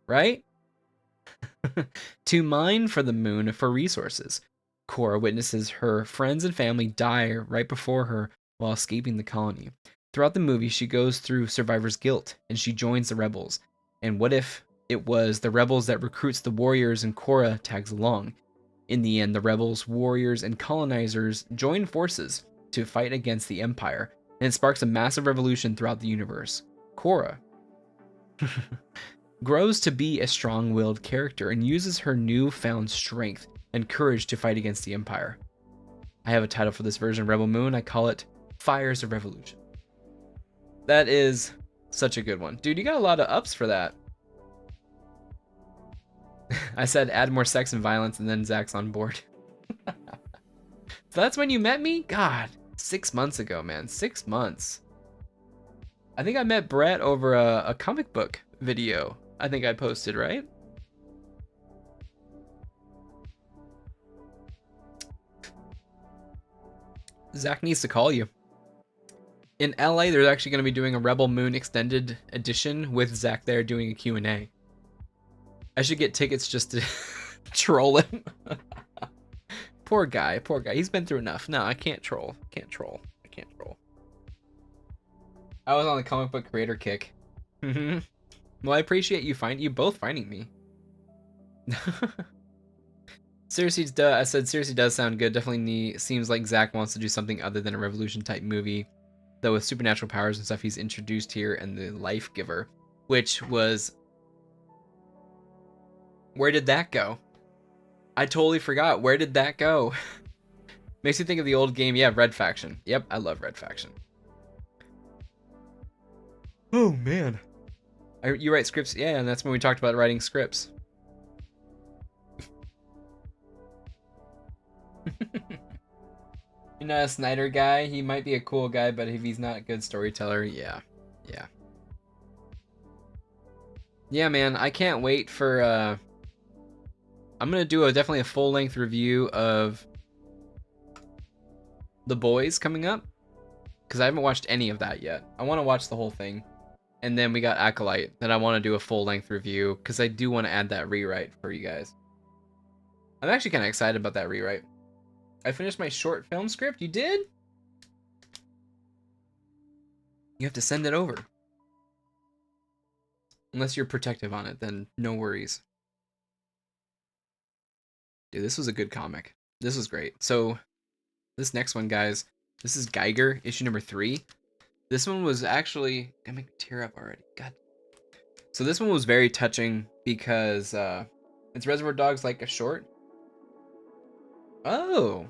Right? To mine for the moon for resources. Cora witnesses her friends and family die right before her while escaping the colony. Throughout the movie, she goes through survivor's guilt and she joins the rebels. And what if it was the rebels that recruits the warriors and Cora tags along? In the end, the rebels, warriors, and colonizers join forces to fight against the Empire, and it sparks a massive revolution throughout the universe. Cora grows to be a strong-willed character and uses her newfound strength and courage to fight against the Empire. I have a title for this version of Rebel Moon. I call it Fires of Revolution. That is such a good one. Dude, you got a lot of ups for that. I said add more sex and violence, and then Zach's on board. So that's when you met me? God, 6 months ago, man. 6 months. I think I met Brett over a comic book video I think I posted, right? Zach needs to call you. In LA, they're actually going to be doing a Rebel Moon extended edition with Zach there doing a Q&A. I should get tickets just to troll him. Poor guy, poor guy. He's been through enough. No, I can't troll. Can't troll. I can't troll. I was on the comic book creator kick. Well, I appreciate you both finding me. Seriously, I said seriously does sound good. Definitely seems like Zach wants to do something other than a Revolution type movie. Though with supernatural powers and stuff he's introduced here, and the Life Giver, which was... Where did that go? I totally forgot. Where did that go? Makes me think of the old game. Yeah, Red Faction. Yep, I love Red Faction. Oh, man. You write scripts? Yeah, and that's when we talked about writing scripts. You're not a Snyder guy. He might be a cool guy, but if he's not a good storyteller, yeah. Yeah. Yeah, man, I can't wait for... I'm going to do definitely a full-length review of The Boys coming up, because I haven't watched any of that yet. I want to watch the whole thing. And then we got Acolyte that I want to do a full-length review, because I do want to add that rewrite for you guys. I'm actually kind of excited about that rewrite. I finished my short film script. You did? You have to send it over. Unless you're protective on it, then no worries. Dude, this was a good comic. This was great. So, this next one, guys, this is Geiger, issue number 3. This one was actually... I make me tear up already. God. So this one was very touching because it's Reservoir Dogs like a short. Oh,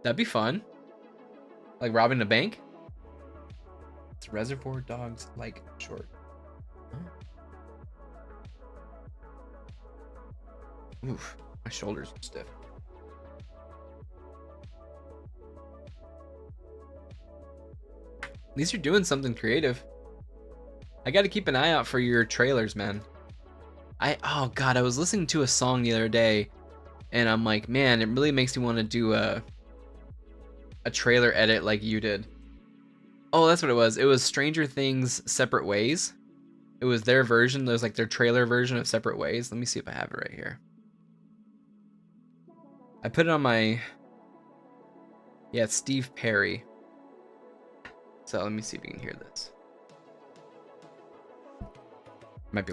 that'd be fun. Like robbing a bank. It's Reservoir Dogs like a short. Oh. Oof, my shoulders are stiff. At least you're doing something creative. I got to keep an eye out for your trailers, man. Oh god, I was listening to a song the other day, and I'm like, man, it really makes me want to do a trailer edit like you did. Oh, that's what it was. It was Stranger Things Separate Ways. It was their version. There's like their trailer version of Separate Ways. Let me see if I have it right here. I put it on my... Yeah, it's Steve Perry. So let me see if you can hear this. Might be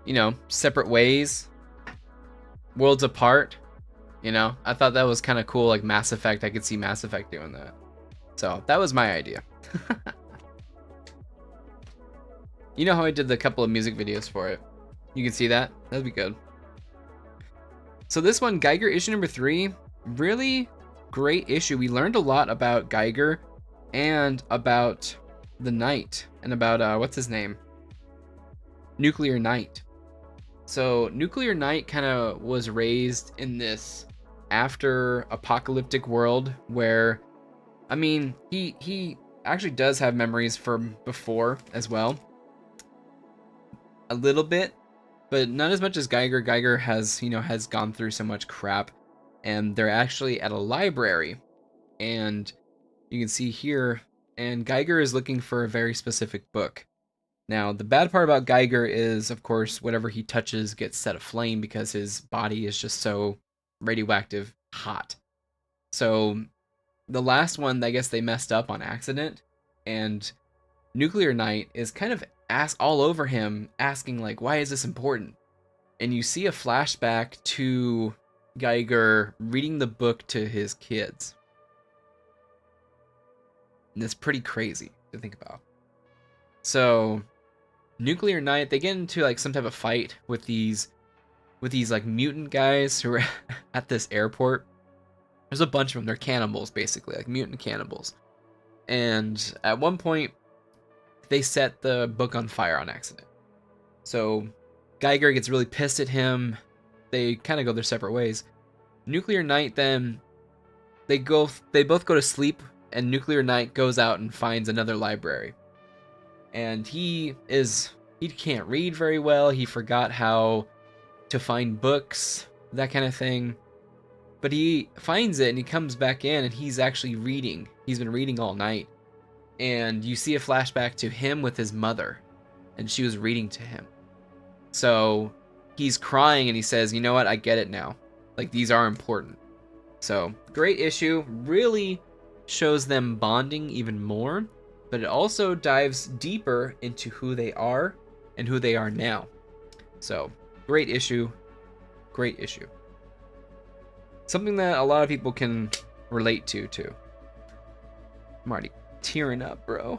you know, separate ways, worlds apart. You know, I thought that was kind of cool, like Mass Effect. I could see Mass Effect doing that. So that was my idea. You know how I did the couple of music videos for it? You can see that? That'd be good. So this one, Geiger issue number 3, really great issue. We learned a lot about Geiger and about the Knight and about, what's his name? Nuclear Knight. So Nuclear Knight kind of was raised in this after apocalyptic world where, I mean, he actually does have memories from before as well. A little bit, but not as much as Geiger. Geiger has, you know, has gone through so much crap, and they're actually at a library, and you can see here, and Geiger is looking for a very specific book. Now, the bad part about Geiger is, of course, whatever he touches gets set aflame because his body is just so radioactive hot. So the last one, I guess they messed up on accident, and Nuclear Knight is kind of all over him, asking like, why is this important? And you see a flashback to Geiger reading the book to his kids. And it's pretty crazy to think about. So Nuclear Knight, they get into like some type of fight with these like mutant guys who are at this airport. There's a bunch of them. They're cannibals, basically, like mutant cannibals. And at one point, they set the book on fire on accident. So Geiger gets really pissed at him. They kind of go their separate ways. Nuclear Knight then, they both go to sleep, and Nuclear Knight goes out and finds another library. And he can't read very well. He forgot how to find books, that kind of thing. But he finds it and he comes back in and he's actually reading. He's been reading all night. And you see a flashback to him with his mother, and she was reading to him. So he's crying and he says, you know what, I get it now. Like, these are important. So great issue, really shows them bonding even more, but it also dives deeper into who they are and who they are now. So great issue, great issue. Something that a lot of people can relate to too. I'm already tearing up, bro.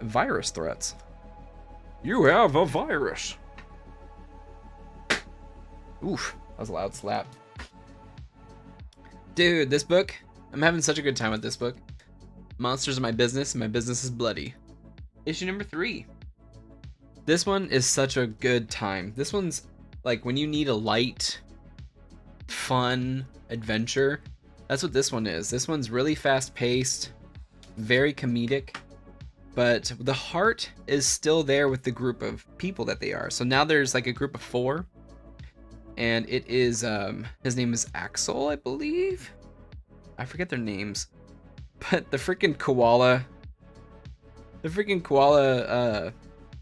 Virus threats. You have a virus. Oof, that was a loud slap. Dude, this book, I'm having such a good time with this book. Monsters are my business, and my business is bloody. Issue number 3. This one is such a good time. This one's like when you need a light, fun adventure. That's what this one is. This one's really fast-paced, very comedic, but the heart is still there with the group of people that they are. So now there's like a group of 4, and it is, his name is Axel, I believe? I forget their names, but the freaking koala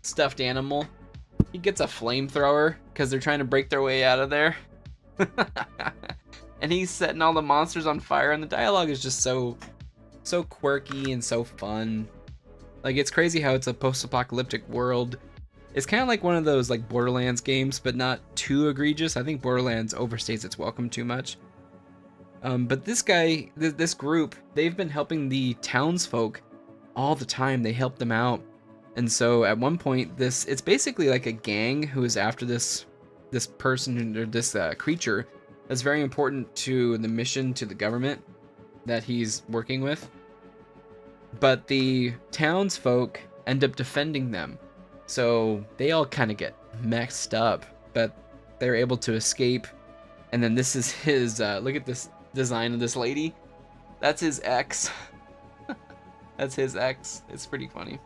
stuffed animal, he gets a flamethrower because they're trying to break their way out of there. And he's setting all the monsters on fire, and the dialogue is just so quirky and so fun. Like, it's crazy how it's a post-apocalyptic world. It's kind of like one of those like Borderlands games, but not too egregious. I think Borderlands overstays its welcome too much. But this guy, this group, they've been helping the townsfolk all the time. They help them out. And so at one point, it's basically like a gang who is after this person or this creature that's very important to the mission, to the government that he's working with. But the townsfolk end up defending them. So they all kind of get messed up, but they're able to escape. And then this is his, look at this design of this lady. That's his ex. That's his ex. It's pretty funny.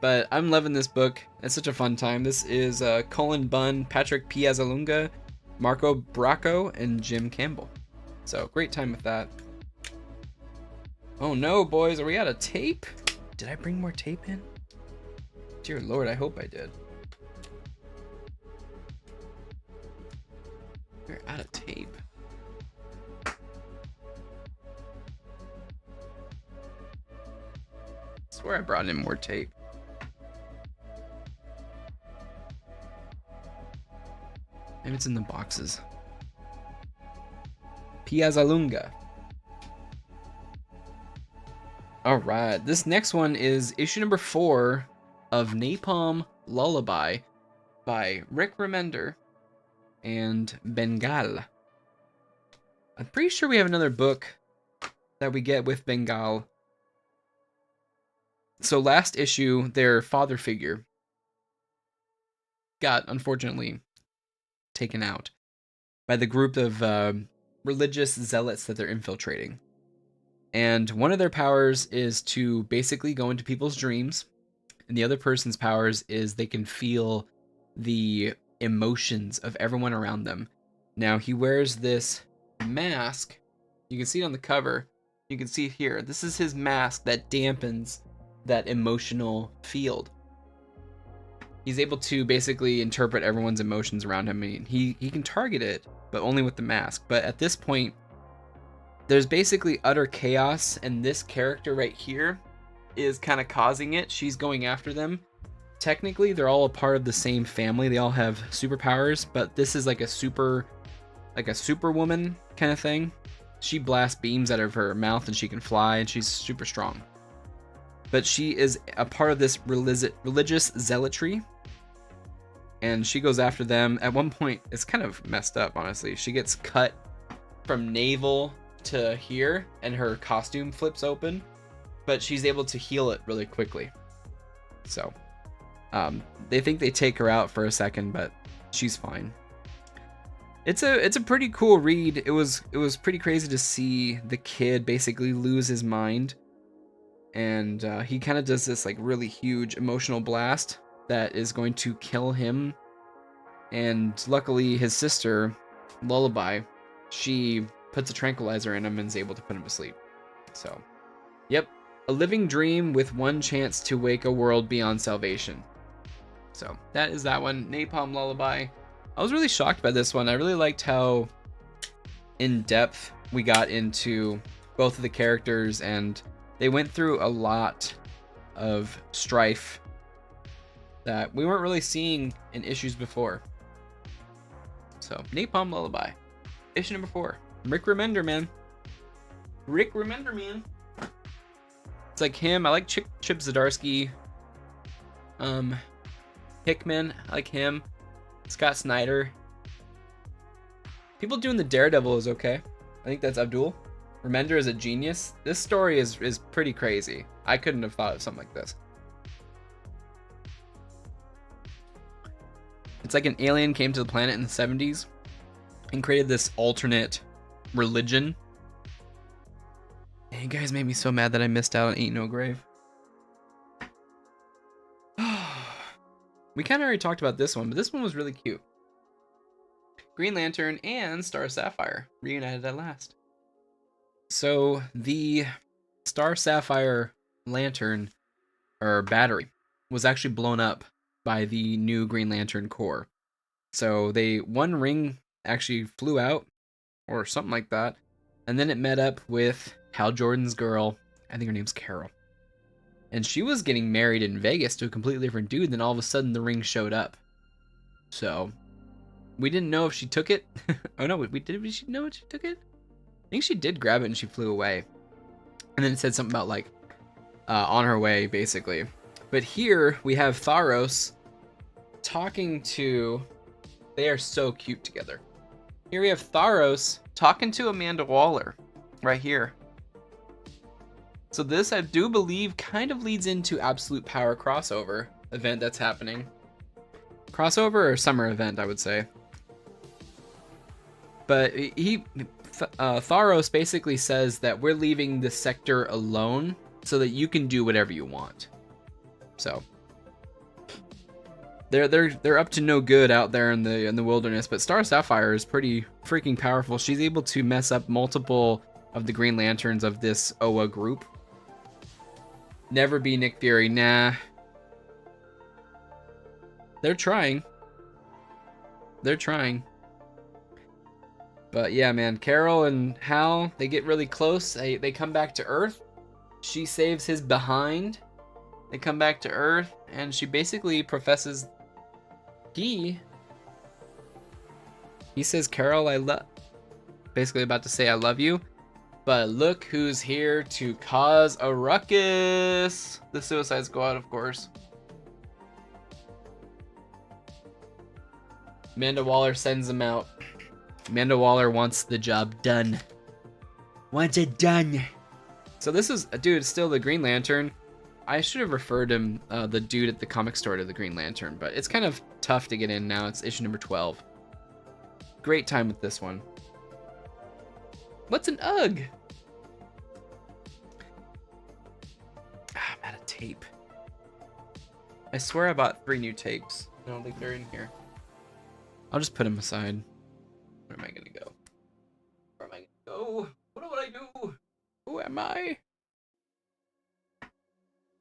But I'm loving this book. It's such a fun time. This is Colin Bunn, Patrick Piazzalunga, Marco Bracco, and Jim Campbell. So great time with that. Oh no, boys, are we out of tape? Did I bring more tape in? Dear Lord, I hope I did. We're out of tape. I swear I brought in more tape. Maybe it's in the boxes. Piazzalunga. Alright, this next one is issue number 4 of Napalm Lullaby by Rick Remender and Bengal. I'm pretty sure we have another book that we get with Bengal. So last issue, their father figure got, unfortunately, taken out by the group of religious zealots that they're infiltrating. And one of their powers is to basically go into people's dreams. And the other person's powers is they can feel the emotions of everyone around them. Now, he wears this mask. You can see it on the cover. You can see it here. This is his mask that dampens that emotional field. He's able to basically interpret everyone's emotions around him. I mean, he can target it, but only with the mask. But at this point, there's basically utter chaos, and this character right here is kind of causing it. She's going after them. Technically, they're all a part of the same family. They all have superpowers, but this is like a superwoman kind of thing. She blasts beams out of her mouth and she can fly, and she's super strong. But she is a part of this religious zealotry, and she goes after them. At one point, it's kind of messed up, honestly. She gets cut from navel to here, and her costume flips open, but she's able to heal it really quickly. So, they think they take her out for a second, but she's fine. It's a pretty cool read. It was pretty crazy to see the kid basically lose his mind, and he kind of does this like really huge emotional blast that is going to kill him. And luckily, his sister, Lullaby, she puts a tranquilizer in him and is able to put him to sleep. So, yep, a living dream with one chance to wake a world beyond salvation. So that is that one, Napalm Lullaby. I was really shocked by this one. I really liked how in depth we got into both of the characters, and they went through a lot of strife that we weren't really seeing in issues before. So, Napalm Lullaby, issue number 4. Rick Remender, man. Rick Remender, man. It's like him. I like Chip Zdarsky. Hickman, I like him. Scott Snyder. People doing the Daredevil is okay. I think that's Abdul. Remender is a genius. This story is pretty crazy. I couldn't have thought of something like this. It's like an alien came to the planet in the 70s and created this alternate religion. And you guys made me so mad that I missed out on Ain't No Grave. We kind of already talked about this one, but this one was really cute. Green Lantern and Star Sapphire reunited at last. So the Star Sapphire lantern, or battery, was actually blown up by the new Green Lantern Corps. So one ring actually flew out, or something like that, and then it met up with Hal Jordan's girl. I think her name's Carol. And she was getting married in Vegas to a completely different dude, then all of a sudden the ring showed up. So, we didn't know if she took it. Oh no, did she know if she took it? I think she did grab it and she flew away. And then it said something about like, on her way, basically. But here, we have Tharos talking to... They are so cute together. Here we have Tharos talking to Amanda Waller, right here. So this, I do believe, kind of leads into Absolute Power crossover event that's happening. Crossover or summer event, I would say. But Tharos basically says that we're leaving the sector alone so that you can do whatever you want. So they're up to no good out there in the wilderness. But Star Sapphire is pretty freaking powerful. She's able to mess up multiple of the Green Lanterns of this OA group. Never be Nick Fury, nah. They're trying. They're trying. But yeah, man, Carol and Hal, they get really close. They come back to Earth. She saves his behind. They come back to Earth, and she basically professes he He says, Carol, basically about to say I love you. But look who's here to cause a ruckus. The Suicide Squad, of course. Amanda Waller sends him out. Amanda Waller wants the job done. Wants it done. So this is, dude, still the Green Lantern. I should have referred him, the dude at the comic store, to the Green Lantern, but it's kind of tough to get in now. It's issue number 12. Great time with this one. What's an UGG? I'm out of tape. I swear I bought 3 new tapes. I don't think they're in here. I'll just put them aside. Where am I gonna go? Where am I gonna go? What would I do? Who am I?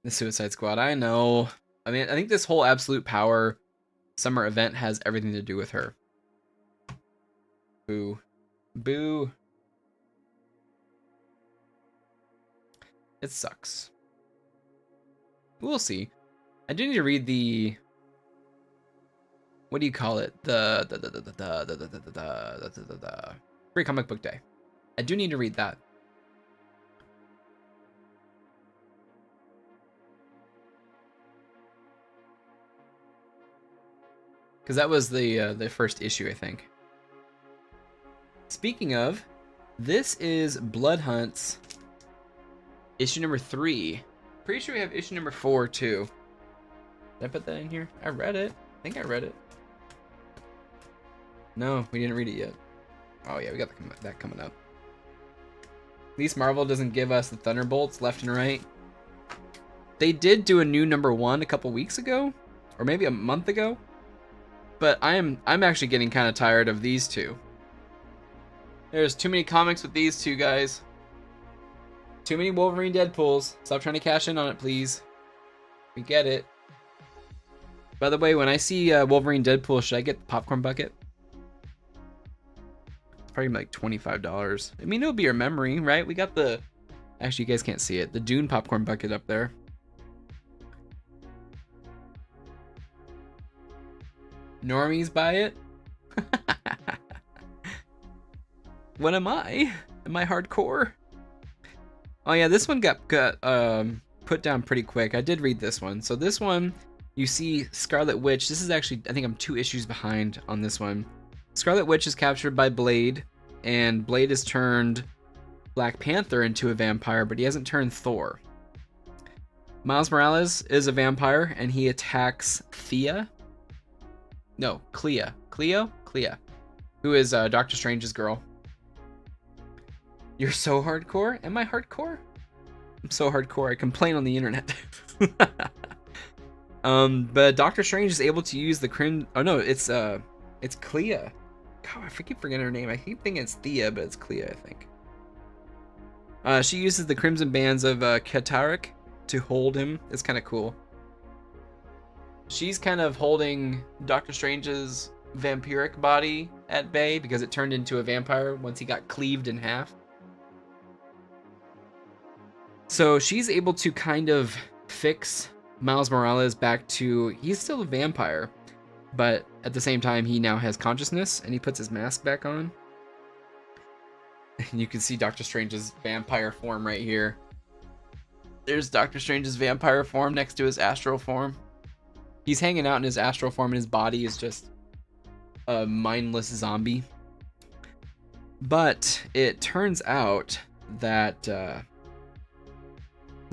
The Suicide Squad, I know. I mean, I think this whole Absolute Power summer event has everything to do with her. Boo. Boo. It sucks. We'll see. I do need to read the... What do you call it? The Free Comic Book Day. I do need to read that. Because that was the first issue, I think. Speaking of, this is Blood Hunt's issue number 3. Pretty sure we have issue number 4 too. Did I put that in here? I read it. I think I read it. No, we didn't read it yet. Oh yeah, we got that coming up. At least Marvel doesn't give us the Thunderbolts left and right. They did do a new number 1 a couple weeks ago, or maybe a month ago. But I'm actually getting kind of tired of these two. There's too many comics with these two guys. Too many Wolverine Deadpools. Stop trying to cash in on it, please. We get it. By the way, when I see Wolverine Deadpool, should I get the popcorn bucket? It's probably like $25. I mean, it'll be your memory, right? We got the... Actually, you guys can't see it. The Dune popcorn bucket up there. Normies buy it? What am I? Am I hardcore? Oh yeah, this one got put down pretty quick. I did read this one. So this one, you see Scarlet Witch. This is actually, I think I'm 2 issues behind on this one. Scarlet Witch is captured by Blade, and Blade has turned Black Panther into a vampire, but he hasn't turned Thor. Miles Morales is a vampire, and he attacks Thea. No, Clea. Clea. Who is Doctor Strange's girl. You're so hardcore? Am I hardcore? I'm so hardcore, I complain on the internet. But Doctor Strange is able to use the Oh no, it's Clea. God, I keep forgetting her name. I keep thinking it's Thea, but it's Clea, I think. She uses the Crimson Bands of Katarik to hold him. It's kind of cool. She's kind of holding Doctor Strange's vampiric body at bay because it turned into a vampire once he got cleaved in half. So she's able to kind of fix Miles Morales back to... He's still a vampire, but at the same time, he now has consciousness, and he puts his mask back on. And you can see Doctor Strange's vampire form right here. There's Doctor Strange's vampire form next to his astral form. He's hanging out in his astral form, and his body is just a mindless zombie. But it turns out that the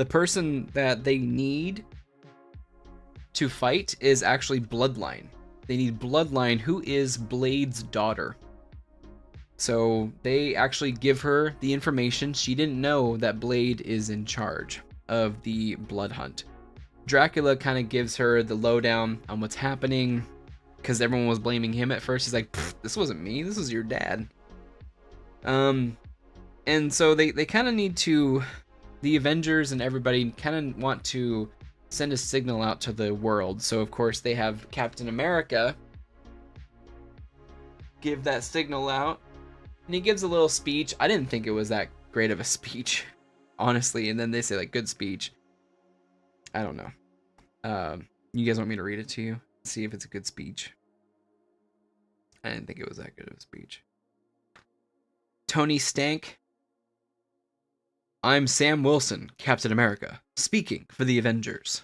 person that they need to fight is actually Bloodline. They need Bloodline, who is Blade's daughter. So they actually give her the information. She didn't know that Blade is in charge of the blood hunt. Dracula kind of gives her the lowdown on what's happening because everyone was blaming him at first. He's like, this wasn't me, this was your dad. And so they kind of need to, the Avengers and everybody kind of want to send a signal out to the world. So of course they have Captain America give that signal out, and he gives a little speech. I didn't think it was that great of a speech, honestly. And then they say like, good speech. I don't know. You guys want me to read it to you? See if it's a good speech. I didn't think it was that good of a speech. Tony Stank. I'm Sam Wilson, Captain America, speaking for the Avengers.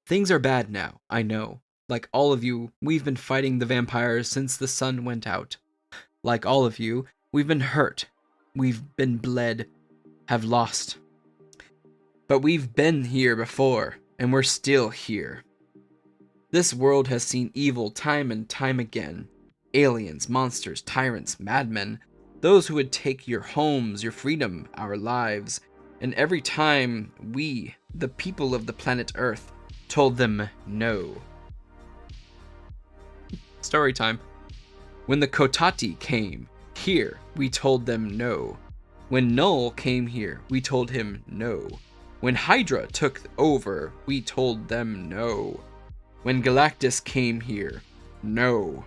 Things are bad now, I know. Like all of you, we've been fighting the vampires since the sun went out. Like all of you, we've been hurt. We've been bled. Have lost. But we've been here before, and we're still here. This world has seen evil time and time again. Aliens, monsters, tyrants, madmen. Those who would take your homes, your freedom, our lives. And every time we, the people of the planet Earth, told them no. Story time. When the Kotati came here, we told them no. When Null came here, we told him no. When Hydra took over, we told them no. When Galactus came here, no.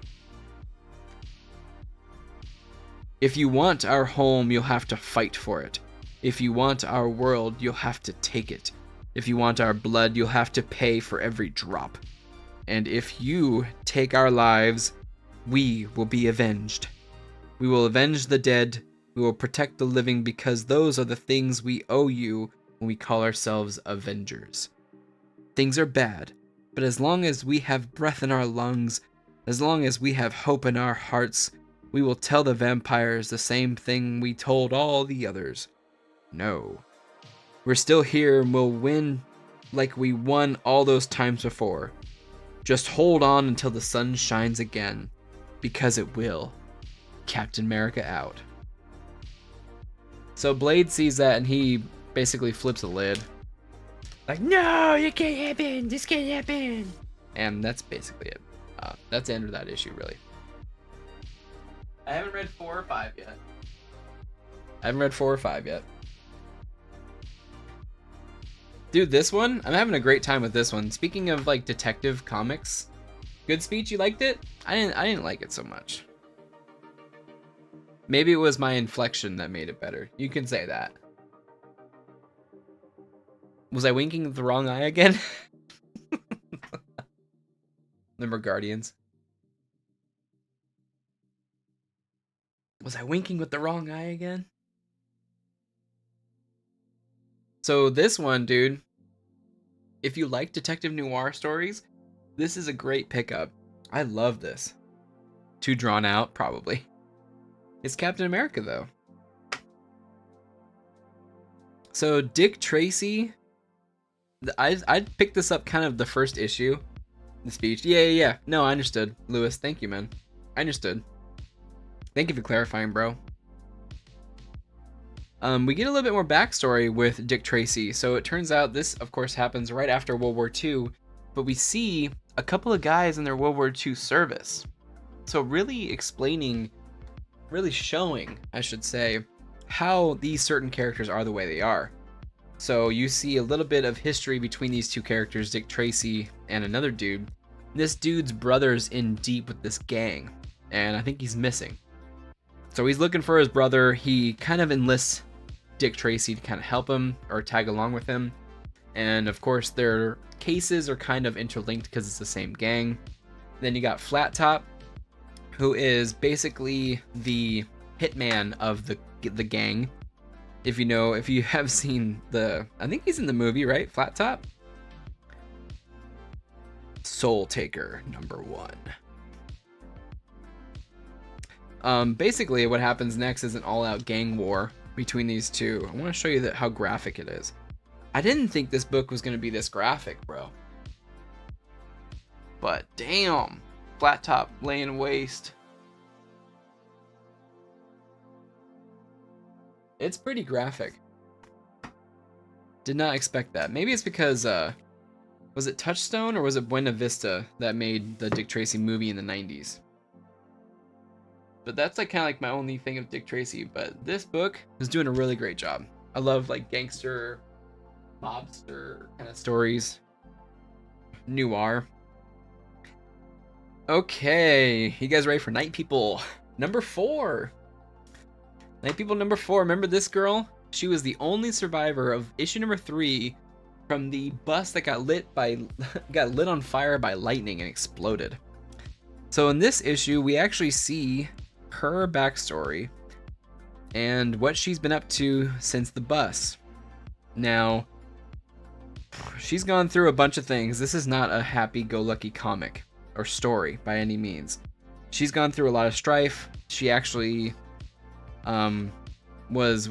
If you want our home, you'll have to fight for it. If you want our world, you'll have to take it. If you want our blood, you'll have to pay for every drop. And if you take our lives, we will be avenged. We will avenge the dead. We will protect the living because those are the things we owe you when we call ourselves Avengers. Things are bad, but as long as we have breath in our lungs, as long as we have hope in our hearts, we will tell the vampires the same thing we told all the others. No. We're still here and we'll win like we won all those times before. Just hold on until the sun shines again, because it will. Captain America out. So Blade sees that and he basically flips the lid. Like, no, it can't happen. This can't happen. And that's basically it. That's the end of that issue, really. I haven't read 4 or 5 yet. Dude, this one, I'm having a great time with this one. Speaking of like detective comics, good speech, you liked it? I didn't like it so much. Maybe it was my inflection that made it better. You can say that. Was I winking with the wrong eye again? Remember Guardians? Was I winking with the wrong eye again? So this one, dude, if you like detective noir stories, this is a great pickup. I love this. Too drawn out, probably. It's Captain America, though. So Dick Tracy, I picked this up kind of the first issue, the speech. Yeah. No, I understood. Lewis, thank you, man. I understood. Thank you for clarifying, bro. We get a little bit more backstory with Dick Tracy. So it turns out this, of course, happens right after World War II, but we see a couple of guys in their World War II service. So really showing, I should say, how these certain characters are the way they are. So you see a little bit of history between these two characters, Dick Tracy and another dude. This dude's brother's in deep with this gang, and I think he's missing. So he's looking for his brother. He kind of enlists Dick Tracy to kind of help him or tag along with him. And of course, their cases are kind of interlinked because it's the same gang. Then you got Flat Top, who is basically the hitman of the gang. If you have seen I think he's in the movie, right? Flat Top? Soul Taker #1. Basically what happens next is an all-out gang war between these two. I want to show you how graphic it is. I didn't think this book was going to be this graphic, bro. But damn, Flat Top laying waste. It's pretty graphic. Did not expect that. Maybe it's because, was it Touchstone or was it Buena Vista that made the Dick Tracy movie in the 90s? But that's like kind of like my only thing of Dick Tracy. But this book is doing a really great job. I love like gangster, mobster kind of stories. Noir. Okay, you guys ready for Night People #4? Night People #4. Remember this girl? She was the only survivor of issue #3 from the bus that got lit on fire by lightning and exploded. So in this issue, we actually see her backstory and what she's been up to since the bus. Now, she's gone through a bunch of things. This is not a happy-go-lucky comic or story by any means. She's gone through a lot of strife. She actually was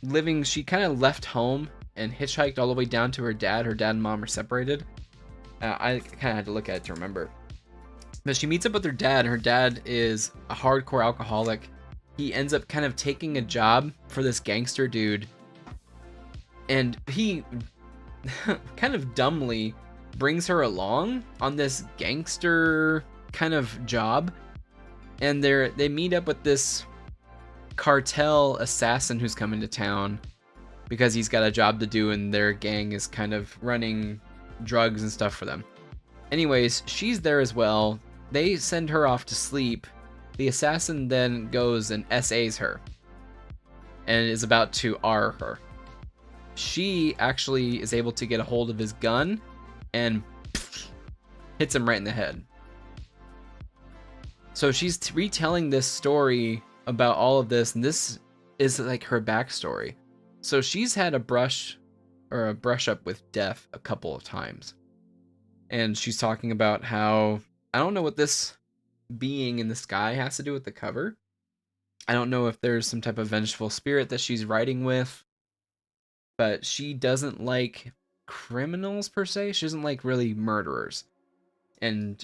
living, she kind of left home and hitchhiked all the way down to her dad. Her dad and mom are separated. I kind of had to look at it to remember. But she meets up with her dad. Her dad is a hardcore alcoholic. He ends up kind of taking a job for this gangster dude. And he kind of dumbly brings her along on this gangster kind of job. And they meet up with this cartel assassin who's coming to town because he's got a job to do and their gang is kind of running drugs and stuff for them. Anyways, she's there as well. They send her off to sleep. The assassin then goes and SAs her and is about to R her. She actually is able to get a hold of his gun and hits him right in the head. So she's retelling this story about all of this, and this is like her backstory. So she's had a brush up with death a couple of times. And she's talking about how, I don't know what this being in the sky has to do with the cover. I don't know if there's some type of vengeful spirit that she's writing with, but she doesn't like criminals per se. She doesn't like really murderers. And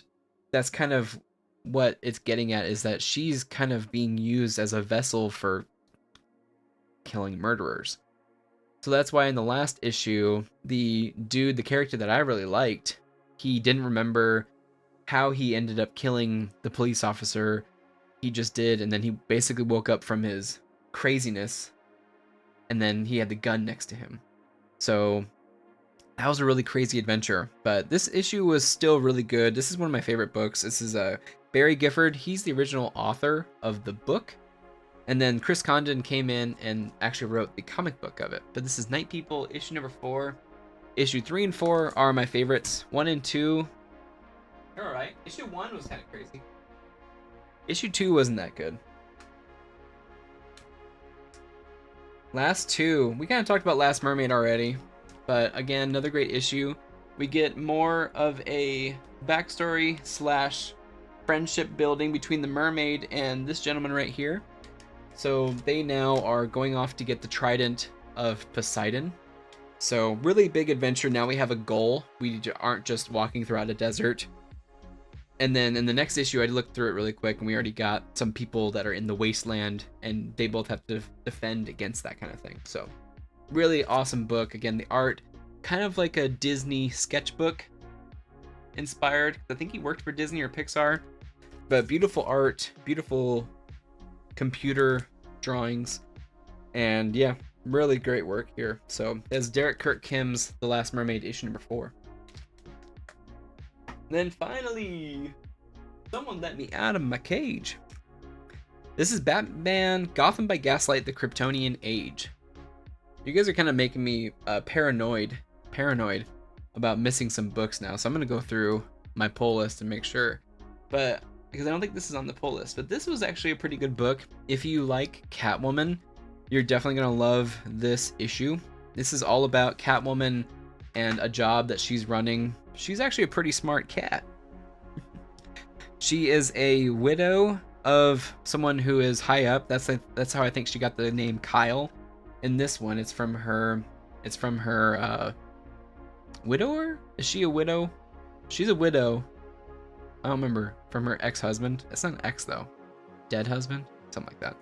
that's kind of what it's getting at, is that she's kind of being used as a vessel for killing murderers. So that's why in the last issue, the character that I really liked, he didn't remember how he ended up killing the police officer. He just did, and then he basically woke up from his craziness, and then he had the gun next to him. So that was a really crazy adventure, but this issue was still really good. This is one of my favorite books. This is Barry Gifford. He's the original author of the book, and then Chris Condon came in and actually wrote the comic book of it. But this is Night People, issue number 4. Issue 3 and 4 are my favorites. 1 and 2, they're alright. Issue 1 was kind of crazy. Issue 2 wasn't that good. Last 2, we kind of talked about Last Mermaid already, but again, another great issue. We get more of a backstory / friendship building between the mermaid and this gentleman right here. So they now are going off to get the trident of Poseidon. So really big adventure. Now we have a goal. We aren't just walking throughout a desert. And then in the next issue, I looked through it really quick, and we already got some people that are in the wasteland, and they both have to defend against that kind of thing. So really awesome book. Again, the art, kind of like a Disney sketchbook inspired. I think he worked for Disney or Pixar, but beautiful art, beautiful computer drawings, and yeah, really great work here. So that's Derek Kirk Kim's The Last Mermaid, issue number 4. Then finally, someone let me out of my cage. This is Batman Gotham by Gaslight: The Kryptonian Age. You guys are kind of making me paranoid about missing some books now, so I'm gonna go through my pull list and make sure. But because I don't think this is on the pull list, but this was actually a pretty good book. If you like Catwoman, you're definitely gonna love this issue. This is all about Catwoman and a job that she's running. She's actually a pretty smart cat. She is a widow of someone who is high up. That's how I think she got the name Kyle. In this one, it's from her widower? Is she a widow? She's a widow. I don't remember. From her ex-husband. It's not an ex though. Dead husband? Something like that.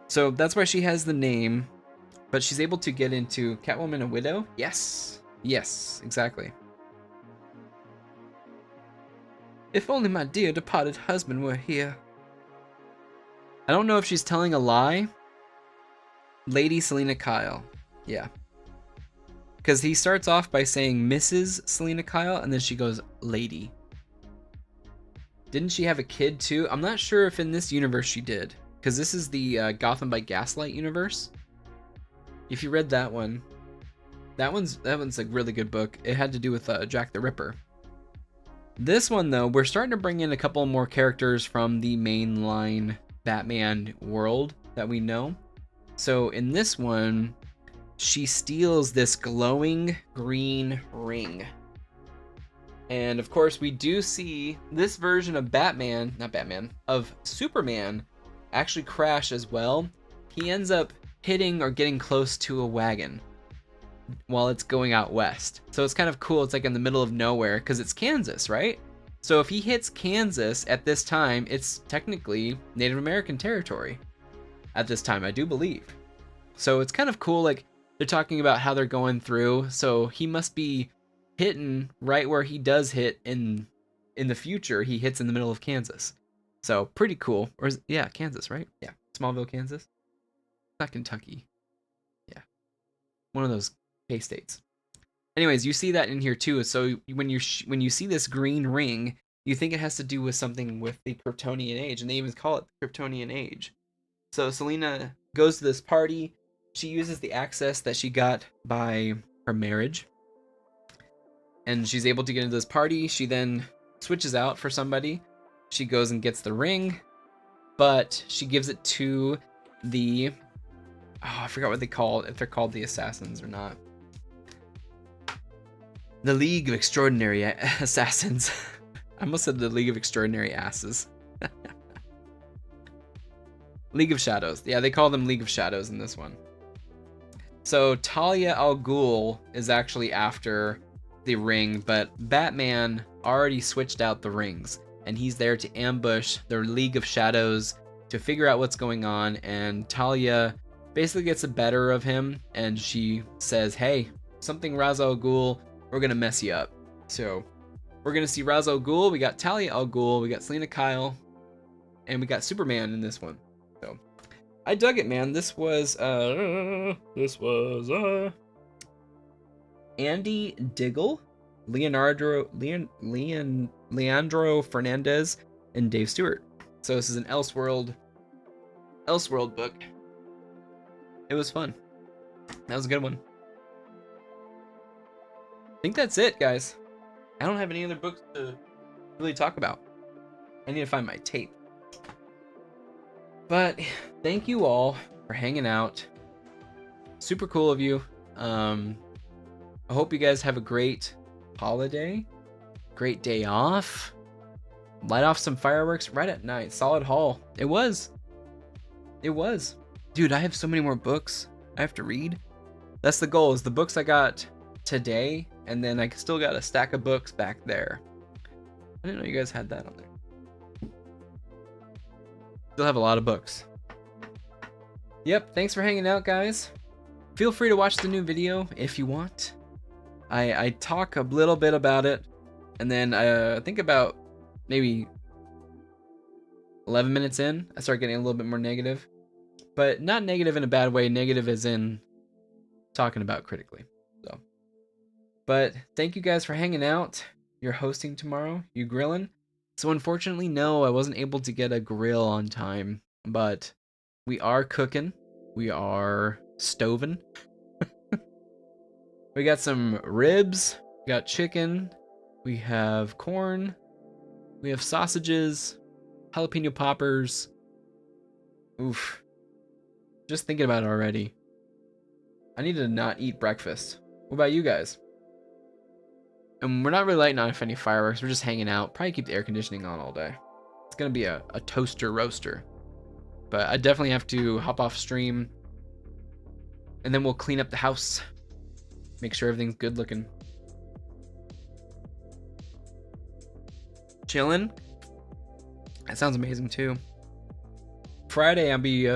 So that's why she has the name. But she's able to get into Catwoman, a widow? Yes. Yes, exactly. If only my dear departed husband were here. I don't know if she's telling a lie. Lady Selena Kyle. Yeah. Because he starts off by saying Mrs. Selena Kyle, and then she goes, Lady. Didn't she have a kid too? I'm not sure if in this universe she did. Because this is the Gotham by Gaslight universe. If you read that one, that one's a really good book. It had to do with Jack the Ripper. This one, though, we're starting to bring in a couple more characters from the mainline Batman world that we know. So in this one, she steals this glowing green ring. And of course, we do see this version of of Superman actually crash as well. He ends up hitting or getting close to a wagon while it's going out west. So it's kind of cool. It's like in the middle of nowhere because it's Kansas, right? So if he hits Kansas at this time, it's technically Native American territory at this time, I do believe. So it's kind of cool. Like they're talking about how they're going through. So he must be hitting right where he does hit in the future. He hits in the middle of Kansas. So pretty cool. Or yeah, Kansas, right? Yeah, Smallville, Kansas. Not Kentucky. Yeah, one of those K-states. Anyways, you see that in here too. So when you see this green ring, you think it has to do with something with the Kryptonian age, and they even call it the Kryptonian age. So Selina goes to this party. She uses the access that she got by her marriage, and she's able to get into this party. She then switches out for somebody. She goes and gets the ring, but she gives it to the I forgot what they call it, if they're called the Assassins or not. The League of Extraordinary Assassins. I almost said the League of Extraordinary Asses. League of Shadows. Yeah, they call them League of Shadows in this one. So Talia al Ghul is actually after the ring, but Batman already switched out the rings, and he's there to ambush the League of Shadows to figure out what's going on. And Talia basically gets the better of him, and she says, hey, something Ra's al Ghul, we're gonna mess you up. So we're gonna see Ra's al Ghul, we got Talia al Ghul, we got Selina Kyle, and we got Superman in this one. So I dug it, man. This was Andy Diggle, Leandro Fernandez, and Dave Stewart. So this is an Elseworld book. It was fun. That was a good one. I think that's it, guys. I don't have any other books to really talk about. I need to find my tape. But thank you all for hanging out. Super cool of you. I hope you guys have a great holiday, great day off. Light off some fireworks right at night. Solid haul. It was. Dude, I have so many more books I have to read. That's the goal, is the books I got today, and then I still got a stack of books back there. I didn't know you guys had that on there. Still have a lot of books. Yep, thanks for hanging out, guys. Feel free to watch the new video if you want. I talk a little bit about it, and then I think about maybe 11 minutes in, I start getting a little bit more negative. But not negative in a bad way, negative as in talking about critically. So, but thank you guys for hanging out. You're hosting tomorrow, you grilling? So unfortunately, no, I wasn't able to get a grill on time, but we are cooking. We are stoving. We got some ribs, we got chicken, we have corn, we have sausages, jalapeno poppers. Oof. Just thinking about it already. I need to not eat breakfast. What about you guys? And we're not really lighting off any fireworks. We're just hanging out. Probably keep the air conditioning on all day. It's going to be a toaster roaster. But I definitely have to hop off stream. And then we'll clean up the house. Make sure everything's good looking. Chilling? That sounds amazing too. Friday I'll be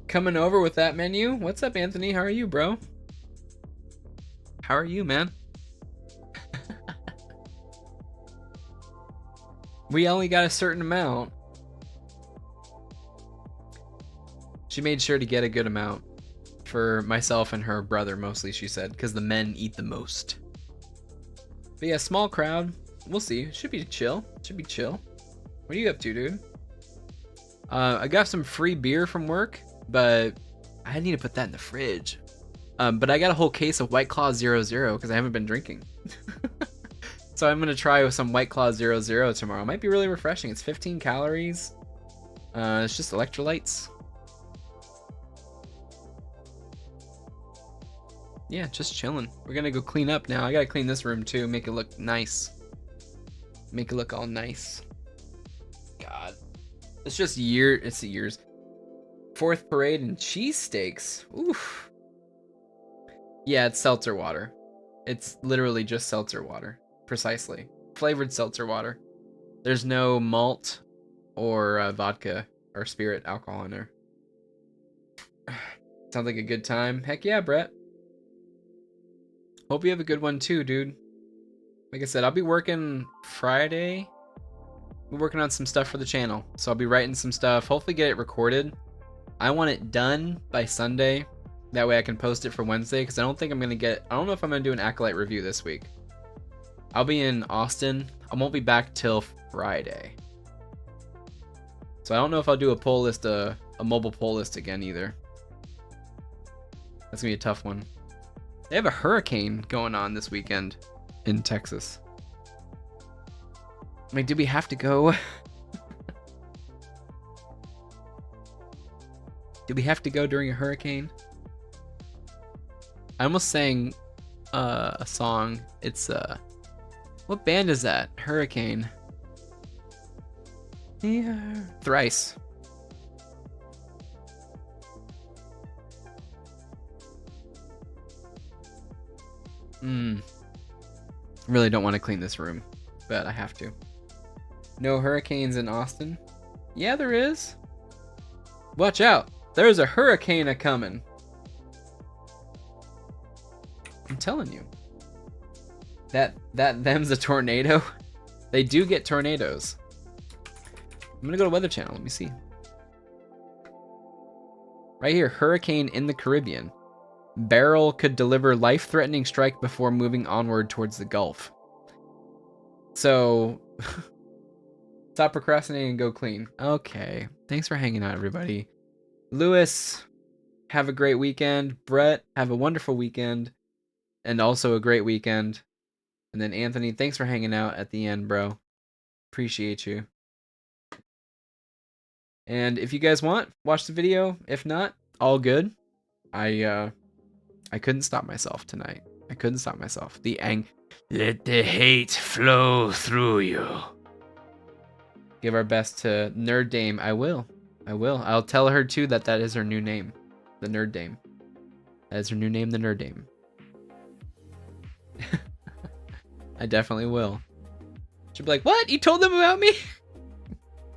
coming over with that menu. What's up, Anthony? How are you, bro? How are you, man? We only got a certain amount. She made sure to get a good amount for myself and her brother, mostly, she said, because the men eat the most. But yeah, small crowd. We'll see. Should be chill. Should be chill. What are you up to, dude? I got some free beer from work, but I need to put that in the fridge. But I got a whole case of White Claw 00 because I haven't been drinking. So I'm gonna try with some White Claw 00 tomorrow. It might be really refreshing. It's 15 calories. It's just electrolytes. Yeah, just chilling. We're gonna go clean up now. I gotta clean this room too, make it look nice. Make it look all nice. God. It's just it's the years. 4th parade and cheesesteaks. Oof. Yeah, it's seltzer water. It's literally just seltzer water. Precisely. Flavored seltzer water. There's no malt or vodka or spirit alcohol in there. Sounds like a good time. Heck yeah, Brett. Hope you have a good one too, dude. Like I said, I'll be working Friday. We're working on some stuff for the channel. So I'll be writing some stuff. Hopefully get it recorded. I want it done by Sunday. That way I can post it for Wednesday. Because I don't think I'm going to get... I don't know if I'm going to do an Acolyte review this week. I'll be in Austin. I won't be back till Friday. So I don't know if I'll do a poll list, a mobile poll list again either. That's going to be a tough one. They have a hurricane going on this weekend in Texas. I mean, do we have to go? Do we have to go during a hurricane? I almost sang a song. It's what band is that? Hurricane. Yeah. Thrice. Really don't want to clean this room, but I have to. No hurricanes in Austin? Yeah, there is. Watch out. There's a hurricane a-coming. I'm telling you. Them's a tornado. They do get tornadoes. I'm gonna go to Weather Channel. Let me see. Right here, hurricane in the Caribbean. Barrel could deliver life-threatening strike before moving onward towards the Gulf. So, stop procrastinating and go clean. Okay. Thanks for hanging out, everybody. Lewis, have a great weekend. Brett, have a wonderful weekend. And also a great weekend. And then Anthony, thanks for hanging out at the end, bro. Appreciate you. And if you guys want, watch the video. If not, all good. I couldn't stop myself tonight. I couldn't stop myself. Let the hate flow through you. Give our best to Nerd Dame. I will. I'll tell her too that is her new name. The Nerd Dame. That is her new name, the Nerd Dame. I definitely will. She'll be like, what? You told them about me?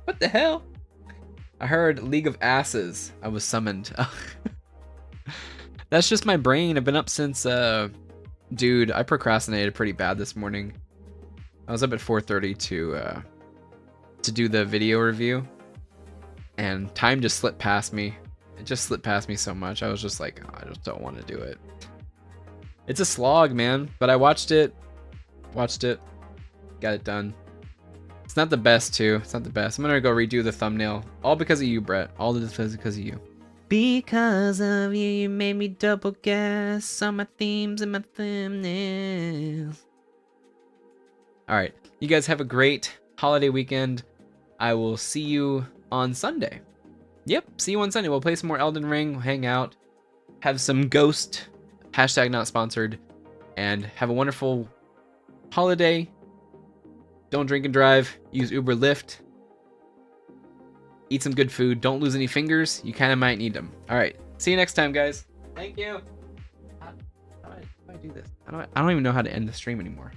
What the hell? I heard League of Asses. I was summoned. That's just my brain. I've been up since, dude, I procrastinated pretty bad this morning. I was up at 4:30 to do the video review, and time just slipped past me. It just slipped past me so much. I was just like, oh, I just don't want to do it. It's a slog, man, but I watched it, got it done. It's not the best too. It's not the best. I'm gonna go redo the thumbnail, all because of you, Brett. All of this is because of you. Because of you, you made me double guess on my themes and my thumbnails. All right, you guys have a great holiday weekend. I will see you on Sunday. Yep, see you on Sunday. We'll play some more Elden Ring, we'll hang out, have some Ghost, hashtag not sponsored, and have a wonderful holiday. Don't drink and drive. Use Uber, Lyft. Eat some good food. Don't lose any fingers. You kind of might need them. All right. See you next time, guys. Thank you. How do I do this? I don't even know how to end the stream anymore.